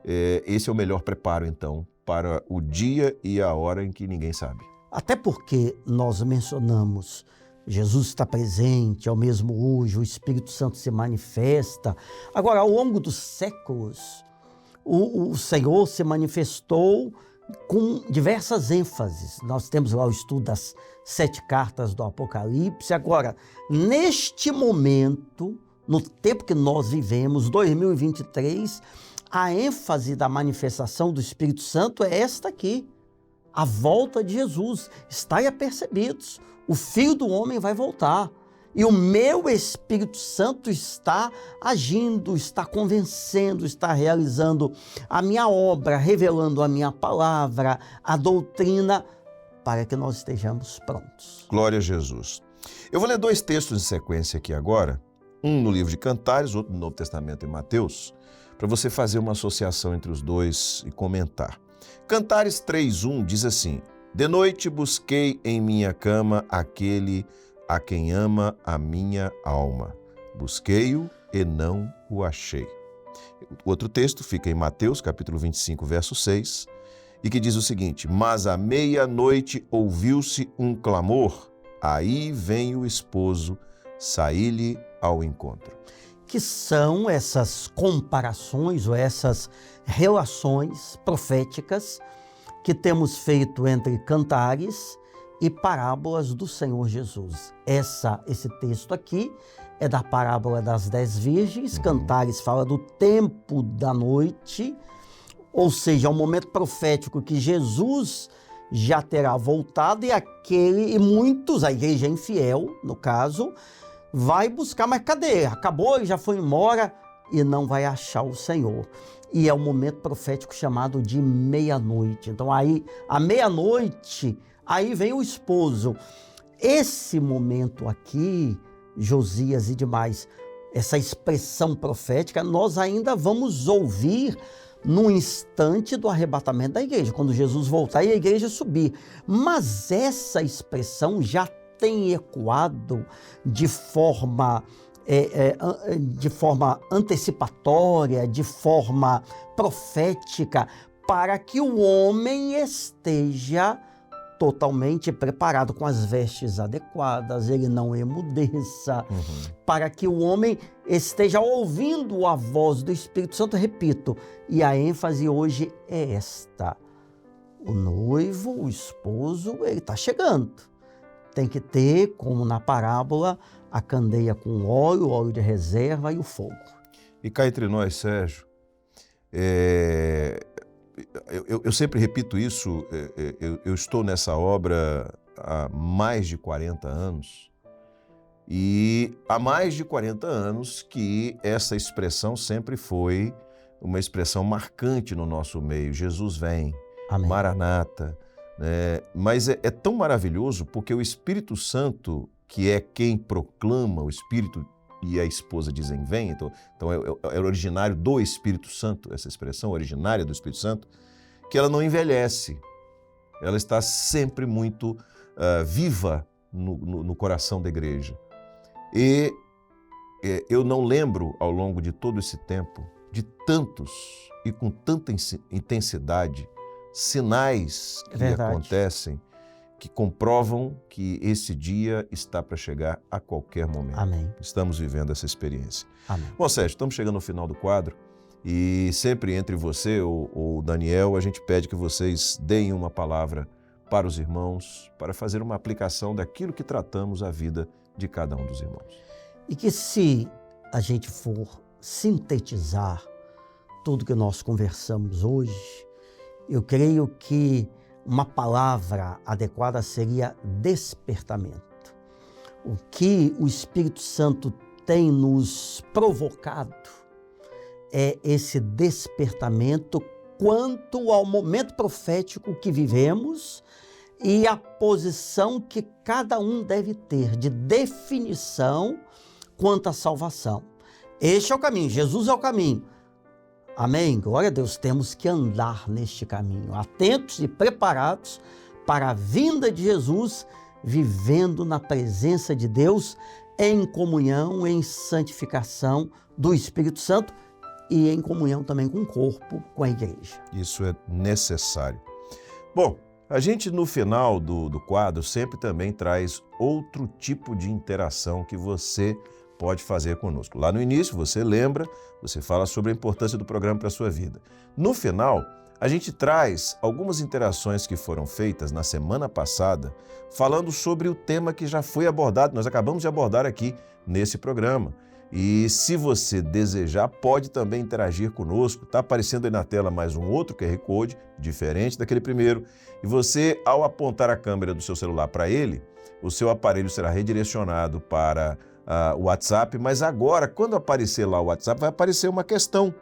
esse é o melhor preparo, então, para o dia e a hora em que ninguém sabe. Até porque nós mencionamos Jesus está presente, é o mesmo hoje, o Espírito Santo se manifesta. Agora, ao longo dos séculos, o Senhor se manifestou com diversas ênfases. Nós temos lá o estudo das 7 cartas do Apocalipse. Agora, neste momento, no tempo que nós vivemos, 2023, a ênfase da manifestação do Espírito Santo é esta aqui: a volta de Jesus. Estai apercebidos, o Filho do Homem vai voltar. E o meu Espírito Santo está agindo, está convencendo, está realizando a minha obra, revelando a minha palavra, a doutrina, para que nós estejamos prontos. Glória a Jesus. Eu vou ler 2 textos em sequência aqui agora, um no livro de Cantares, outro no Novo Testamento em Mateus, para você fazer uma associação entre os dois e comentar. Cantares 3:1 diz assim: de noite busquei em minha cama aquele a quem ama a minha alma. Busquei-o e não o achei. O outro texto fica em Mateus, capítulo 25, verso 6, e que diz o seguinte: mas à meia-noite ouviu-se um clamor, aí vem o esposo, saí-lhe ao encontro. Que são essas comparações ou essas relações proféticas que temos feito entre cantares e parábolas do Senhor Jesus. Esse texto aqui é da parábola das 10 virgens, Cantares fala do tempo da noite, ou seja, é um momento profético que Jesus já terá voltado e muitos, a igreja infiel, no caso, vai buscar, mas cadê? Acabou, ele já foi embora e não vai achar o Senhor. E é um momento profético chamado de meia-noite. Então aí, à meia-noite, aí vem o esposo. Esse momento aqui, Josias e demais, essa expressão profética, nós ainda vamos ouvir no instante do arrebatamento da igreja, quando Jesus voltar e a igreja subir. Mas essa expressão já tem ecoado de forma antecipatória, de forma profética, para que o homem esteja totalmente preparado, com as vestes adequadas, ele não emudeça, para que o homem esteja ouvindo a voz do Espírito Santo. Repito, e a ênfase hoje é esta: o noivo, o esposo, ele está chegando. Tem que ter, como na parábola, a candeia com óleo, o óleo de reserva e o fogo. E cá entre nós, Sérgio, eu sempre repito isso, eu estou nessa obra há mais de 40 anos E há mais de 40 anos que essa expressão sempre foi uma expressão marcante no nosso meio. Jesus vem, Amém. Maranata. Mas é tão maravilhoso porque o Espírito Santo, que é quem proclama, o Espírito e a esposa dizem vem, então é originário do Espírito Santo, essa expressão originária do Espírito Santo, que ela não envelhece. Ela está sempre muito viva no coração da igreja. E eu não lembro, ao longo de todo esse tempo, de tantos e com tanta intensidade, sinais que acontecem, que comprovam que esse dia está para chegar a qualquer momento. Amém. Estamos vivendo essa experiência. Amém. Bom, Sérgio, estamos chegando no final do quadro e sempre entre você ou o Daniel, a gente pede que vocês deem uma palavra para os irmãos, para fazer uma aplicação daquilo que tratamos a vida de cada um dos irmãos. E que se a gente for sintetizar tudo que nós conversamos hoje, eu creio que uma palavra adequada seria despertamento. O que o Espírito Santo tem nos provocado é esse despertamento quanto ao momento profético que vivemos e a posição que cada um deve ter de definição quanto à salvação. Este é o caminho, Jesus é o caminho. Amém? Glória a Deus, temos que andar neste caminho, atentos e preparados para a vinda de Jesus, vivendo na presença de Deus, em comunhão, em santificação do Espírito Santo e em comunhão também com o corpo, com a igreja. Isso é necessário. Bom, a gente no final do quadro sempre também traz outro tipo de interação que você pode fazer conosco. Lá no início você lembra, você fala sobre a importância do programa para a sua vida. No final, a gente traz algumas interações que foram feitas na semana passada, falando sobre o tema que já foi abordado, nós acabamos de abordar aqui nesse programa. E se você desejar, pode também interagir conosco. Está aparecendo aí na tela mais um outro QR Code, diferente daquele primeiro. E você, ao apontar a câmera do seu celular para ele, o seu aparelho será redirecionado para o WhatsApp. Mas agora, quando aparecer lá o WhatsApp, vai aparecer uma questão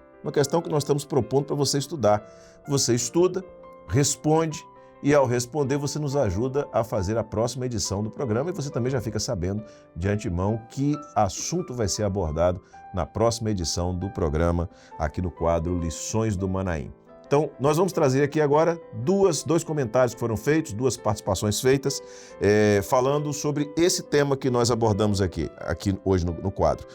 que nós estamos propondo para você estudar. Você estuda, responde. E ao responder, você nos ajuda a fazer a próxima edição do programa e você também já fica sabendo de antemão que assunto vai ser abordado na próxima edição do programa aqui no quadro Lições do Manaim. Então, nós vamos trazer aqui agora dois comentários que foram feitos, duas participações feitas, falando sobre esse tema que nós abordamos aqui hoje no quadro.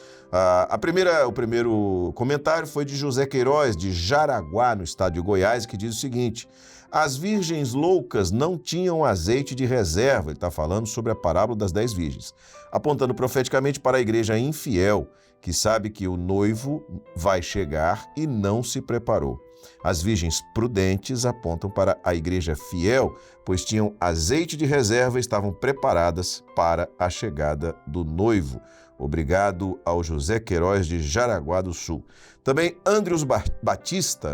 O primeiro comentário foi de José Queiroz, de Jaraguá, no estado de Goiás, que diz o seguinte: as virgens loucas não tinham azeite de reserva. Ele está falando sobre a parábola das 10 virgens, apontando profeticamente para a igreja infiel, que sabe que o noivo vai chegar e não se preparou. As virgens prudentes apontam para a igreja fiel, pois tinham azeite de reserva e estavam preparadas para a chegada do noivo. Obrigado ao José Queiroz de Jaraguá do Sul. Também Andrews Batista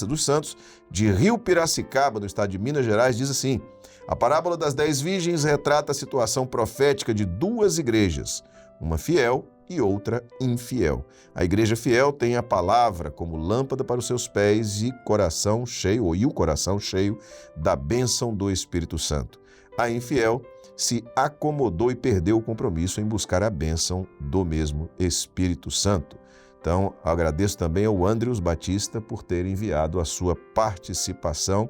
dos Santos, de Rio Piracicaba, no estado de Minas Gerais, diz assim: a parábola das 10 virgens retrata a situação profética de duas igrejas, uma fiel e outra infiel. A igreja fiel tem a palavra como lâmpada para os seus pés e o coração cheio da bênção do Espírito Santo. A infiel se acomodou e perdeu o compromisso em buscar a bênção do mesmo Espírito Santo. Então, agradeço também ao Andrews Batista por ter enviado a sua participação.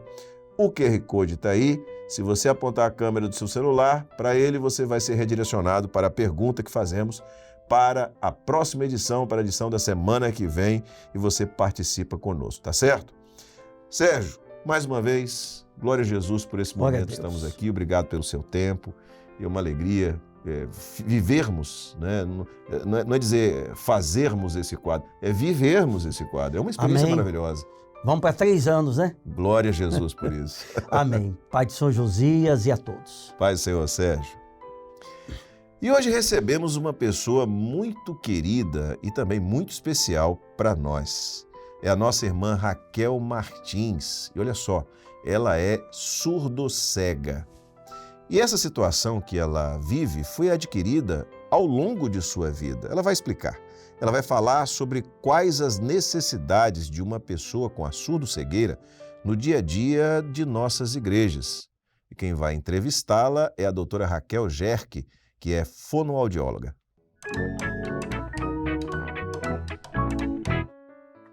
O QR Code está aí. Se você apontar a câmera do seu celular, para ele você vai ser redirecionado para a pergunta que fazemos para a próxima edição, para a edição da semana que vem, e você participa conosco, tá certo? Sérgio, mais uma vez, glória a Jesus por esse momento, estamos aqui, obrigado pelo seu tempo, é uma alegria vivermos, né? Não é dizer fazermos esse quadro, é vivermos esse quadro, é uma experiência maravilhosa. Vamos para 3 anos, né? Glória a Jesus por isso. Amém. Pai de São Josias e a todos. Pai do Senhor Sérgio. E hoje recebemos uma pessoa muito querida e também muito especial para nós. É a nossa irmã Raquel Martins. E olha só, ela é surdo-cega. E essa situação que ela vive foi adquirida ao longo de sua vida. Ela vai explicar. Ela vai falar sobre quais as necessidades de uma pessoa com a surdo-cegueira no dia a dia de nossas igrejas. E quem vai entrevistá-la é a doutora Raquel Gerke, que é fonoaudióloga.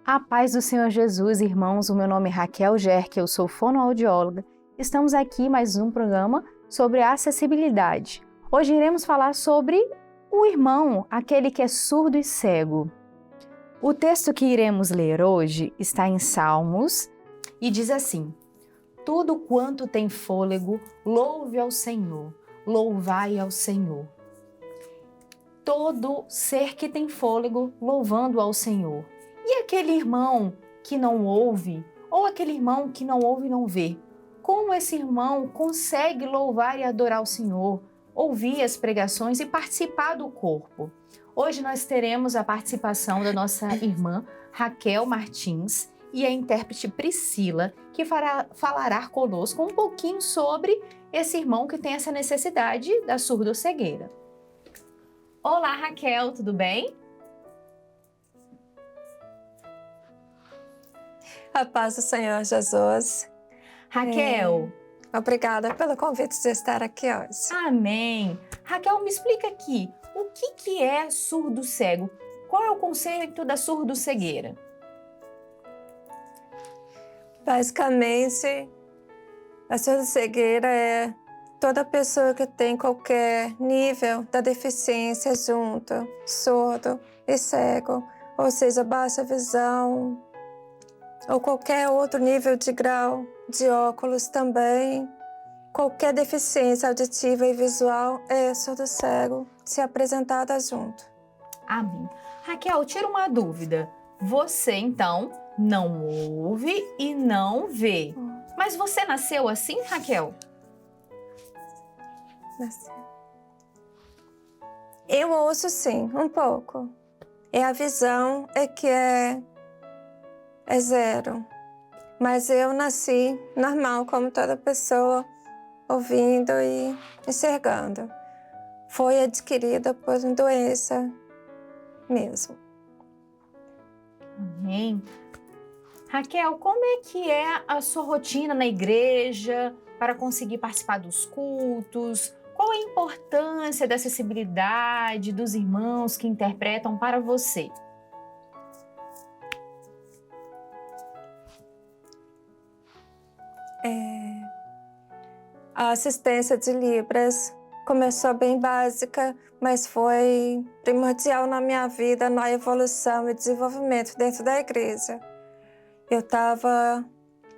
A paz do Senhor Jesus, irmãos, o meu nome é Raquel Gerke, eu sou fonoaudióloga. Estamos aqui em mais um programa sobre acessibilidade. Hoje iremos falar sobre o irmão, aquele que é surdo e cego. O texto que iremos ler hoje está em Salmos e diz assim: Tudo quanto tem fôlego, louve ao Senhor, louvai ao Senhor. Todo ser que tem fôlego, louvando ao Senhor. E aquele irmão que não ouve, ou aquele irmão que não ouve e não vê, como esse irmão consegue louvar e adorar o Senhor, ouvir as pregações e participar do corpo? Hoje nós teremos a participação da nossa irmã Raquel Martins e a intérprete Priscila, que falará conosco um pouquinho sobre esse irmão que tem essa necessidade da surdo-cegueira. Olá, Raquel, tudo bem? A paz do Senhor Jesus. Raquel. Obrigada pelo convite de estar aqui hoje. Amém. Raquel, me explica aqui, o que é surdo-cego? Qual é o conceito da surdo-cegueira? Basicamente, a surdo-cegueira é toda pessoa que tem qualquer nível da deficiência junto, surdo e cego, ou seja, baixa visão, ou qualquer outro nível de grau de óculos também. Qualquer deficiência auditiva e visual é surdo-cego se apresentada junto. Amém. Raquel, tira uma dúvida. Você, então, não ouve e não vê. Mas você nasceu assim, Raquel? Nasceu. Eu ouço sim, um pouco. E a visão é que é zero. Mas eu nasci normal, como toda pessoa, ouvindo e enxergando. Foi adquirida por uma doença mesmo. Amém. Raquel, como é que é a sua rotina na igreja para conseguir participar dos cultos? Qual a importância da acessibilidade dos irmãos que interpretam para você? A assistência de Libras começou bem básica, mas foi primordial na minha vida, na evolução e desenvolvimento dentro da igreja. Eu estava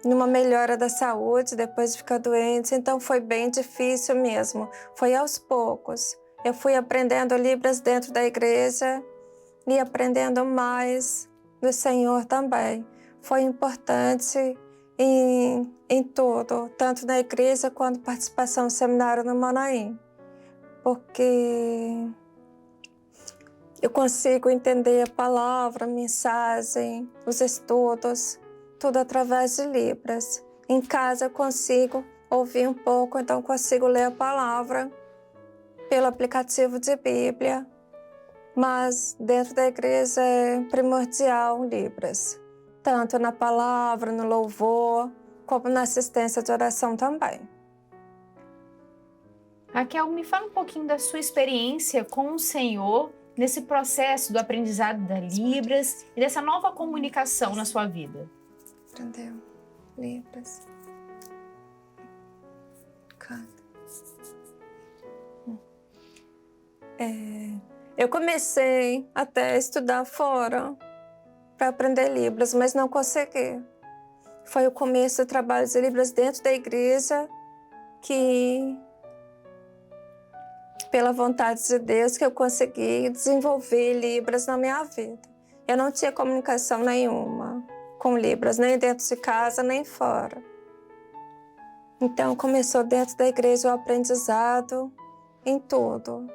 numa melhora da saúde depois de ficar doente, então foi bem difícil mesmo. Foi aos poucos. Eu fui aprendendo Libras dentro da igreja e aprendendo mais do Senhor também. Foi importante em tudo, tanto na igreja quanto participação no seminário no Manaim, porque eu consigo entender a palavra, a mensagem, os estudos, tudo através de Libras. Em casa eu consigo ouvir um pouco, então consigo ler a palavra pelo aplicativo de Bíblia, mas dentro da igreja é primordial Libras, tanto na palavra, no louvor, como na assistência de oração também. Raquel, me fala um pouquinho da sua experiência com o Senhor nesse processo do aprendizado da Libras e dessa nova comunicação na sua vida. Aprendeu Libras. Eu comecei até a estudar fora para aprender Libras, mas não consegui. Foi o começo do trabalho de Libras dentro da igreja que, pela vontade de Deus, que eu consegui desenvolver Libras na minha vida. Eu não tinha comunicação nenhuma com Libras, nem dentro de casa, nem fora. Então, começou dentro da igreja o aprendizado em tudo.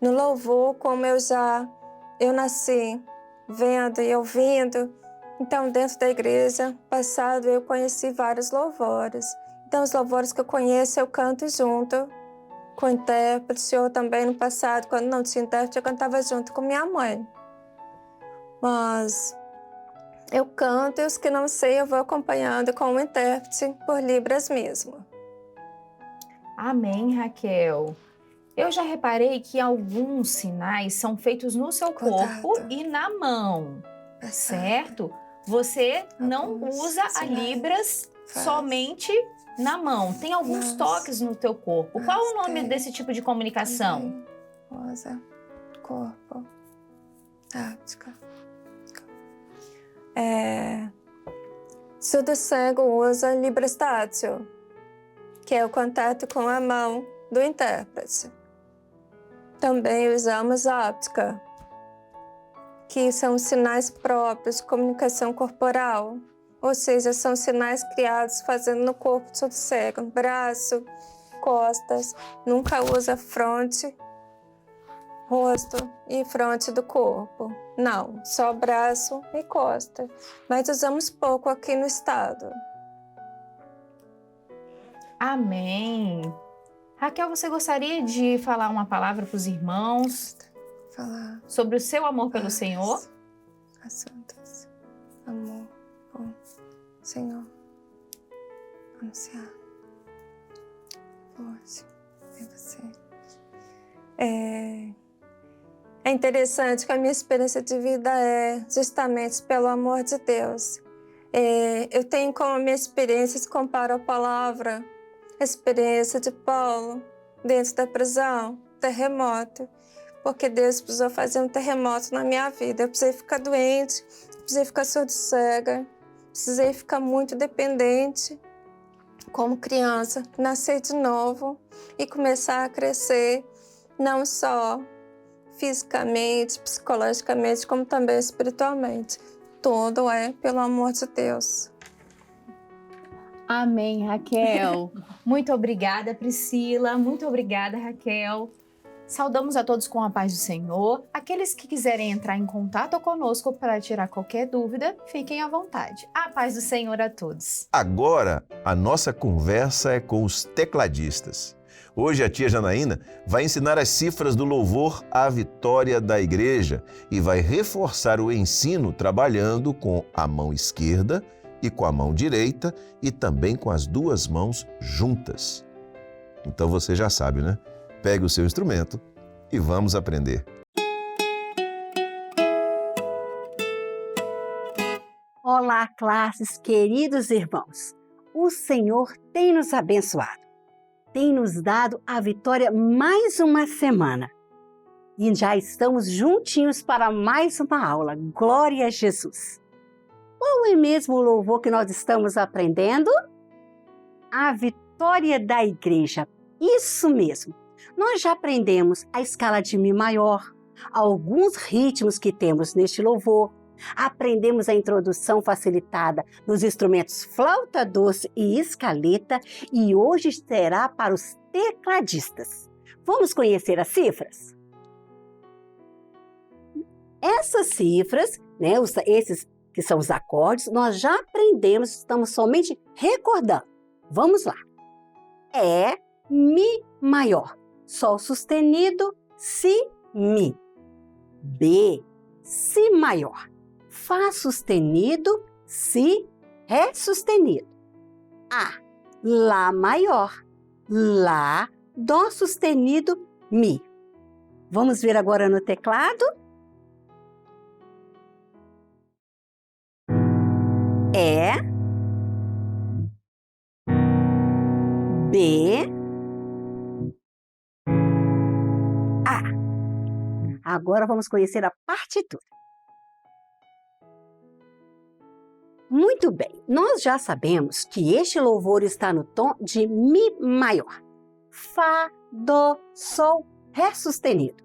No louvor, como eu nasci vendo e ouvindo, então dentro da igreja, passado, eu conheci vários louvores. Então, os louvores que eu conheço, eu canto junto com intérprete, ou também no passado, quando não tinha intérprete, eu cantava junto com minha mãe. Mas eu canto e os que não sei eu vou acompanhando com o intérprete por Libras mesmo. Amém, Raquel. Eu já reparei que alguns sinais são feitos no seu corpo e na mão, certo? Você não usa a Libras somente na mão. Tem alguns toques no teu corpo. Qual é o nome desse tipo de comunicação? Rosa, corpo, tática. Surdo cego usa Libras tátil, que é o contato com a mão do intérprete. Também usamos óptica, que são sinais próprios de comunicação corporal, ou seja, são sinais criados fazendo no corpo do surdo cego, braço, costas, nunca usa fronte, rosto e fronte do corpo. Não, só braço e costa, mas usamos pouco aqui no estado. Amém. Raquel, você gostaria de falar uma palavra para os irmãos sobre o seu amor pelo Senhor? Assuntos, amor por Senhor, anunciar, forte em você. É interessante que a minha experiência de vida é justamente pelo amor de Deus. Eu tenho como a minha experiência se compara à palavra, a experiência de Paulo dentro da prisão, terremoto, porque Deus precisou fazer um terremoto na minha vida. Eu precisei ficar doente, precisei ficar surdo-cega, precisei ficar muito dependente como criança, nascer de novo e começar a crescer, não só fisicamente, psicologicamente, como também espiritualmente. Tudo é pelo amor de Deus. Amém, Raquel. Muito obrigada, Priscila. Muito obrigada, Raquel. Saudamos a todos com a paz do Senhor. Aqueles que quiserem entrar em contato conosco para tirar qualquer dúvida, fiquem à vontade. A paz do Senhor a todos. Agora, a nossa conversa é com os tecladistas. Hoje a tia Janaína vai ensinar as cifras do louvor à vitória da igreja e vai reforçar o ensino trabalhando com a mão esquerda e com a mão direita e também com as duas mãos juntas. Então você já sabe, né? Pegue o seu instrumento e vamos aprender. Olá, classes, queridos irmãos. O Senhor tem nos abençoado, tem nos dado a vitória mais uma semana. E já estamos juntinhos para mais uma aula. Glória a Jesus! Qual é mesmo o louvor que nós estamos aprendendo? A vitória da igreja. Isso mesmo. Nós já aprendemos a escala de Mi maior, alguns ritmos que temos neste louvor. Aprendemos a introdução facilitada nos instrumentos flauta doce e escaleta e hoje será para os tecladistas. Vamos conhecer as cifras? Essas cifras, né, esses que são os acordes, nós já aprendemos, estamos somente recordando. Vamos lá. É Mi maior, Sol sustenido, Si, Mi. B, Si maior, Fá sustenido, Si, Ré sustenido. A, Lá maior, Lá, Dó sustenido, Mi. Vamos ver agora no teclado? É, B, A. Agora vamos conhecer a partitura. Muito bem, nós já sabemos que este louvor está no tom de Mi maior, Fá, Dó, Sol, Ré sustenido,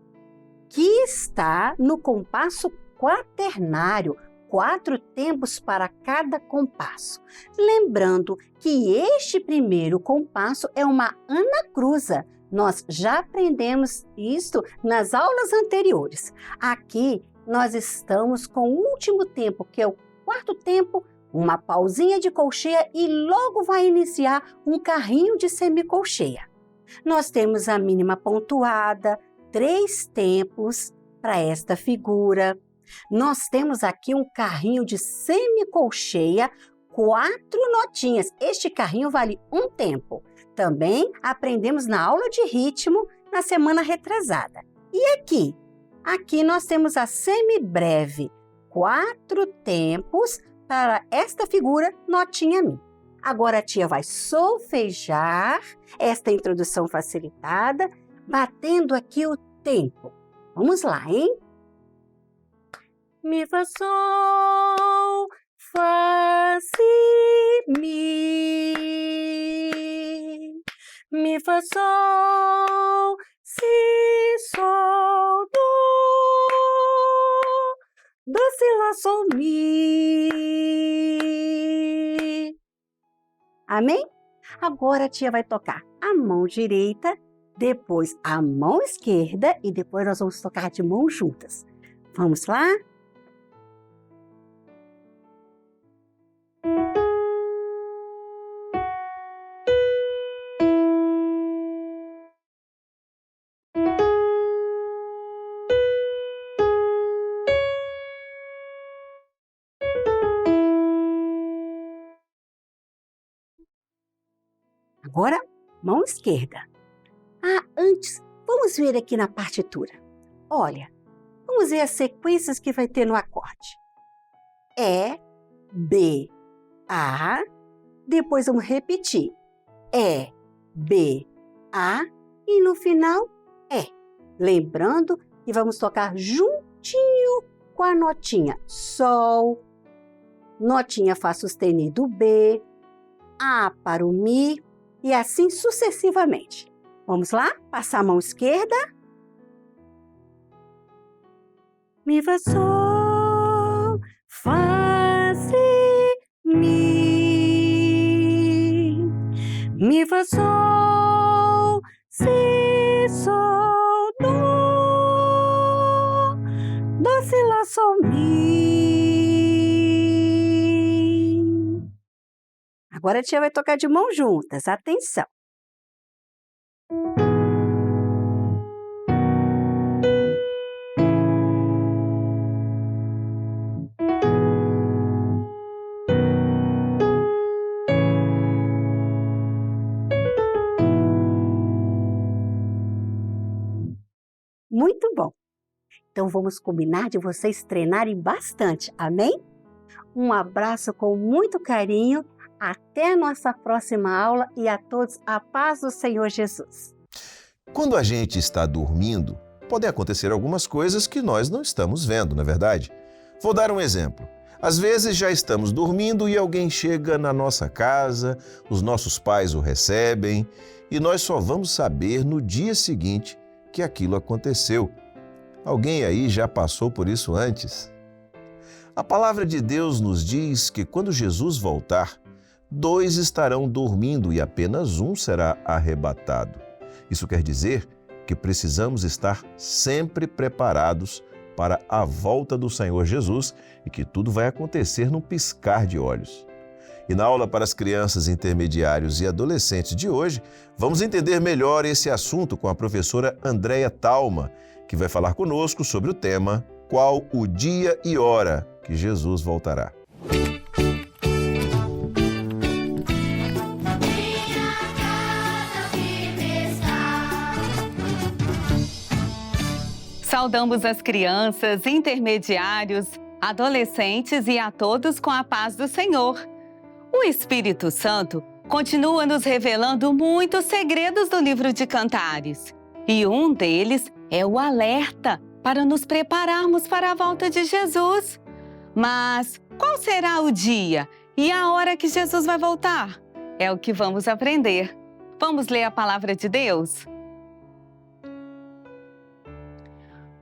que está no compasso quaternário, 4 tempos para cada compasso. Lembrando que este primeiro compasso é uma anacruza. Nós já aprendemos isto nas aulas anteriores. Aqui nós estamos com o último tempo, que é o 4º tempo, uma pausinha de colcheia e logo vai iniciar um carrinho de semicolcheia. Nós temos a mínima pontuada, 3 tempos para esta figura. Nós temos aqui um carrinho de semicolcheia, 4 notinhas. Este carrinho vale 1 tempo. Também aprendemos na aula de ritmo na semana retrasada. E aqui? Aqui nós temos a semibreve, 4 tempos para esta figura, notinha Mi. Agora a tia vai solfejar esta introdução facilitada, batendo aqui o tempo. Vamos lá, hein? Mi, Fá, Sol, Fá, Si, Mi. Mi, Fá, Sol, Si, Sol, Do, Si, Lá, Sol, Mi. Amém? Agora a tia vai tocar a mão direita, depois a mão esquerda e depois nós vamos tocar de mãos juntas. Vamos lá? Agora, mão esquerda. Antes, vamos ver aqui na partitura. Olha, vamos ver as sequências que vai ter no acorde. E, B, A. Depois vamos repetir. E, B, A. E no final, E. Lembrando que vamos tocar juntinho com a notinha Sol, notinha Fá sustenido B, A para o Mi, e assim sucessivamente. Vamos lá? Passar a mão esquerda. Mi, Fá, Sol, Fá, Si, Mi. Mi, Fá, Sol, Si, Sol, Do, Si, Lá, Sol, Mi. Agora a tia vai tocar de mãos juntas. Atenção! Muito bom! Então vamos combinar de vocês treinarem bastante, amém? Um abraço com muito carinho. Até a nossa próxima aula e a todos a paz do Senhor Jesus. Quando a gente está dormindo, podem acontecer algumas coisas que nós não estamos vendo, não é verdade? Vou dar um exemplo. Às vezes já estamos dormindo e alguém chega na nossa casa, os nossos pais o recebem e nós só vamos saber no dia seguinte que aquilo aconteceu. Alguém aí já passou por isso antes? A palavra de Deus nos diz que quando Jesus voltar, 2 estarão dormindo e apenas um será arrebatado. Isso quer dizer que precisamos estar sempre preparados para a volta do Senhor Jesus e que tudo vai acontecer num piscar de olhos. E na aula para as crianças, intermediários e adolescentes de hoje, vamos entender melhor esse assunto com a professora Andréia Talma, que vai falar conosco sobre o tema Qual o dia e hora que Jesus voltará. Saudamos as crianças, intermediários, adolescentes e a todos com a paz do Senhor. O Espírito Santo continua nos revelando muitos segredos do livro de Cantares. E um deles é o alerta para nos prepararmos para a volta de Jesus. Mas qual será o dia e a hora que Jesus vai voltar? É o que vamos aprender. Vamos ler a palavra de Deus?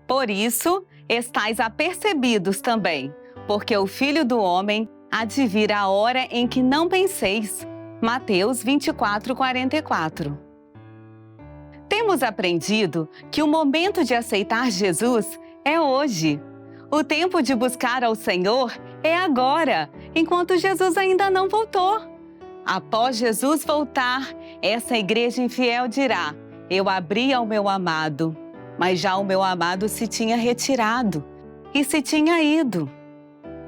Por isso, estais apercebidos também, porque o Filho do Homem há de vir a hora em que não penseis. Mateus 24:44. Temos aprendido que o momento de aceitar Jesus é hoje. O tempo de buscar ao Senhor é agora, enquanto Jesus ainda não voltou. Após Jesus voltar, essa igreja infiel dirá: eu abri ao meu amado, mas já o meu amado se tinha retirado e se tinha ido.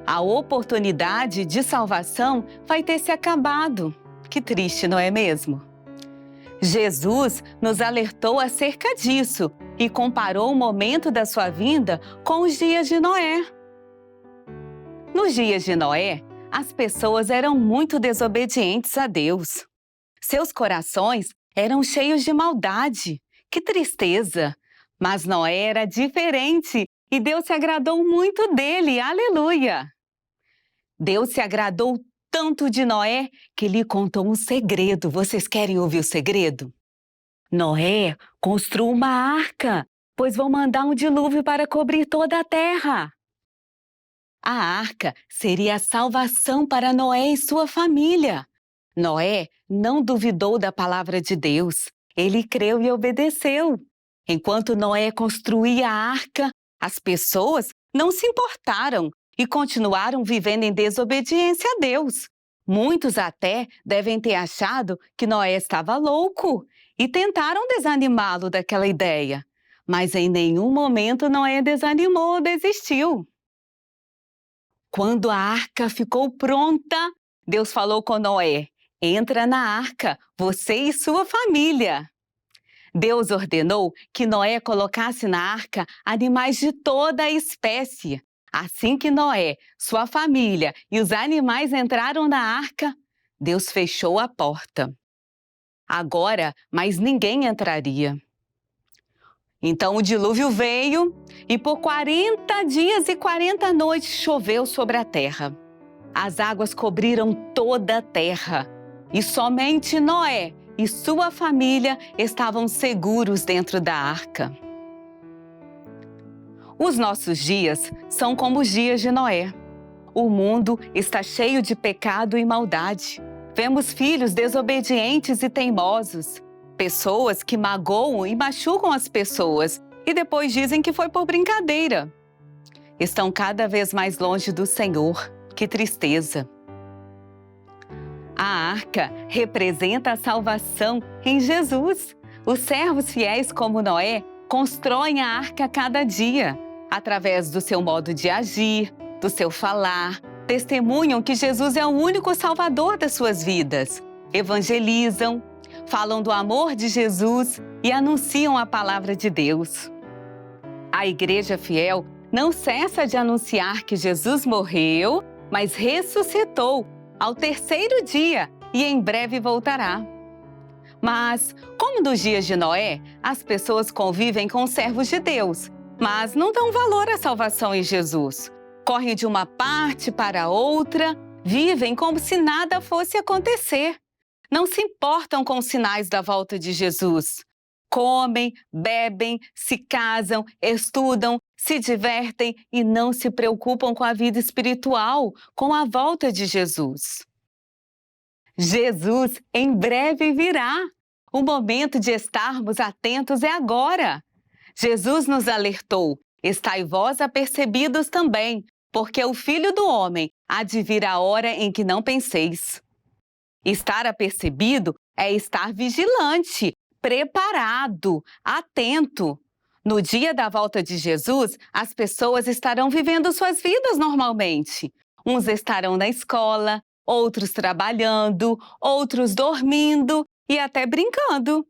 A oportunidade de salvação vai ter se acabado. Que triste, não é mesmo? Jesus nos alertou acerca disso e comparou o momento da sua vinda com os dias de Noé. Nos dias de Noé, as pessoas eram muito desobedientes a Deus. Seus corações eram cheios de maldade. Que tristeza! Mas Noé era diferente e Deus se agradou muito dele. Aleluia! Deus se agradou tanto de Noé que lhe contou um segredo. Vocês querem ouvir o segredo? Noé construiu uma arca, pois vão mandar um dilúvio para cobrir toda a terra. A arca seria a salvação para Noé e sua família. Noé não duvidou da palavra de Deus. Ele creu e obedeceu. Enquanto Noé construía a arca, as pessoas não se importaram e continuaram vivendo em desobediência a Deus. Muitos até devem ter achado que Noé estava louco e tentaram desanimá-lo daquela ideia. Mas em nenhum momento Noé desanimou ou desistiu. Quando a arca ficou pronta, Deus falou com Noé: entra na arca, você e sua família. Deus ordenou que Noé colocasse na arca animais de toda a espécie. Assim que Noé, sua família e os animais entraram na arca, Deus fechou a porta. Agora, mais ninguém entraria. Então o dilúvio veio e por 40 dias e 40 noites choveu sobre a terra. As águas cobriram toda a terra e somente Noé e sua família estavam seguros dentro da arca. Os nossos dias são como os dias de Noé. O mundo está cheio de pecado e maldade. Vemos filhos desobedientes e teimosos, pessoas que magoam e machucam as pessoas e depois dizem que foi por brincadeira. Estão cada vez mais longe do Senhor. Que tristeza! A arca representa a salvação em Jesus. Os servos fiéis como Noé constroem a arca cada dia, através do seu modo de agir, do seu falar, testemunham que Jesus é o único Salvador das suas vidas, evangelizam, falam do amor de Jesus e anunciam a palavra de Deus. A Igreja Fiel não cessa de anunciar que Jesus morreu, mas ressuscitou ao terceiro dia e em breve voltará. Mas, como nos dias de Noé, as pessoas convivem com servos de Deus, mas não dão valor à salvação em Jesus. Correm de uma parte para outra, vivem como se nada fosse acontecer. Não se importam com os sinais da volta de Jesus. Comem, bebem, se casam, estudam, se divertem e não se preocupam com a vida espiritual, com a volta de Jesus. Jesus em breve virá. O momento de estarmos atentos é agora. Jesus nos alertou: estai vós apercebidos também, porque o Filho do Homem há de vir a hora em que não penseis. Estar apercebido é estar vigilante, preparado, atento. No dia da volta de Jesus, as pessoas estarão vivendo suas vidas normalmente. Uns estarão na escola, outros trabalhando, outros dormindo e até brincando.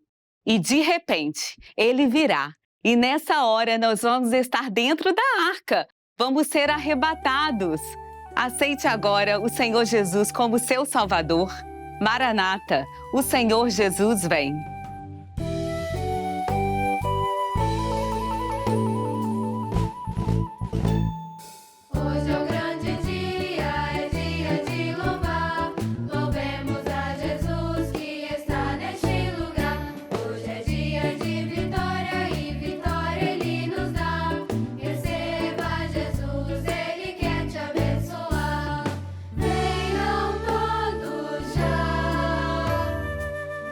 E de repente, ele virá. E nessa hora nós vamos estar dentro da arca. Vamos ser arrebatados. Aceite agora o Senhor Jesus como seu Salvador. Maranata, o Senhor Jesus vem. Hoje é o grande dia, é dia de louvar. Louvemos a Jesus que está neste lugar. Hoje é dia de vitória e vitória Ele nos dá. Receba Jesus, Ele quer te abençoar. Venham todos já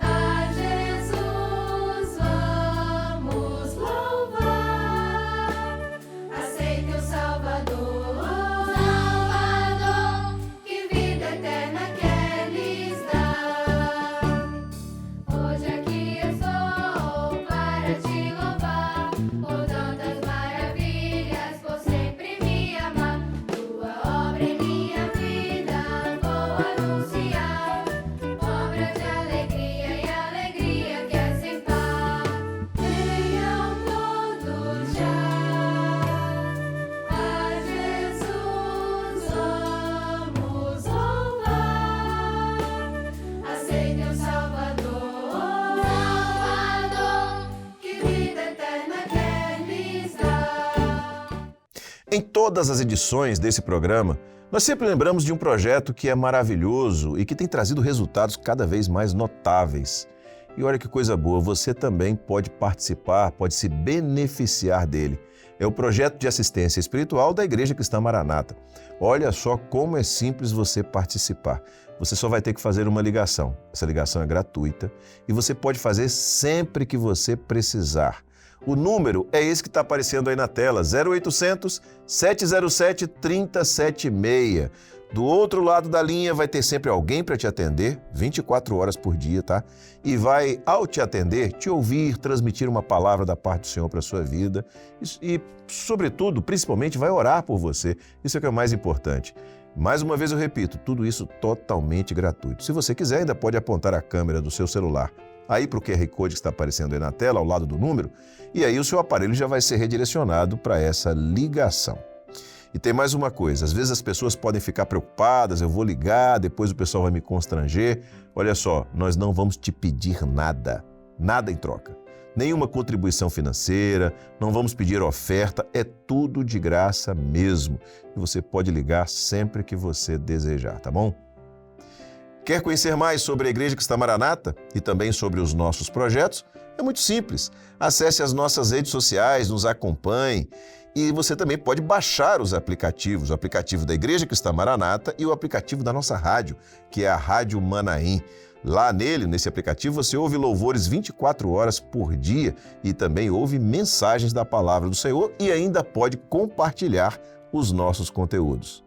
a Jesus. Em todas as edições desse programa, nós sempre lembramos de um projeto que é maravilhoso e que tem trazido resultados cada vez mais notáveis. E olha que coisa boa, você também pode participar, pode se beneficiar dele. É o projeto de assistência espiritual da Igreja Cristã Maranata. Olha só como é simples você participar. Você só vai ter que fazer uma ligação. Essa ligação é gratuita e você pode fazer sempre que você precisar. O número é esse que está aparecendo aí na tela, 0800 707 3076. Do outro lado da linha vai ter sempre alguém para te atender, 24 horas por dia, tá? E vai, ao te atender, te ouvir, transmitir uma palavra da parte do Senhor para a sua vida e, sobretudo, principalmente, vai orar por você. Isso é o que é mais importante. Mais uma vez eu repito, tudo isso totalmente gratuito. Se você quiser, ainda pode apontar a câmera do seu celular aí para o QR Code que está aparecendo aí na tela, ao lado do número, e aí o seu aparelho já vai ser redirecionado para essa ligação. E tem mais uma coisa, às vezes as pessoas podem ficar preocupadas, eu vou ligar, depois o pessoal vai me constranger. Olha só, nós não vamos te pedir nada, nada em troca. Nenhuma contribuição financeira, não vamos pedir oferta, é tudo de graça mesmo. E você pode ligar sempre que você desejar, tá bom? Quer conhecer mais sobre a Igreja Cristã Maranata e também sobre os nossos projetos? É muito simples. Acesse as nossas redes sociais, nos acompanhe e você também pode baixar os aplicativos, o aplicativo da Igreja Cristã Maranata e o aplicativo da nossa rádio, que é a Rádio Manaim. Lá nesse aplicativo, você ouve louvores 24 horas por dia e também ouve mensagens da Palavra do Senhor e ainda pode compartilhar os nossos conteúdos.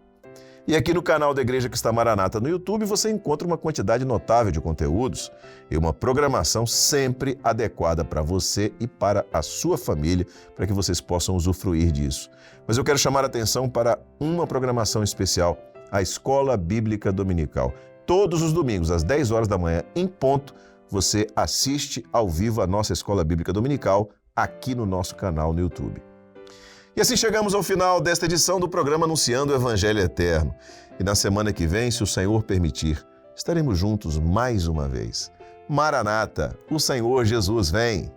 E aqui no canal da Igreja Cristã Maranata no YouTube você encontra uma quantidade notável de conteúdos e uma programação sempre adequada para você e para a sua família, para que vocês possam usufruir disso. Mas eu quero chamar a atenção para uma programação especial, a Escola Bíblica Dominical. Todos os domingos, às 10 horas da manhã, em ponto, você assiste ao vivo a nossa Escola Bíblica Dominical aqui no nosso canal no YouTube. E assim chegamos ao final desta edição do programa Anunciando o Evangelho Eterno. E na semana que vem, se o Senhor permitir, estaremos juntos mais uma vez. Maranata, o Senhor Jesus vem!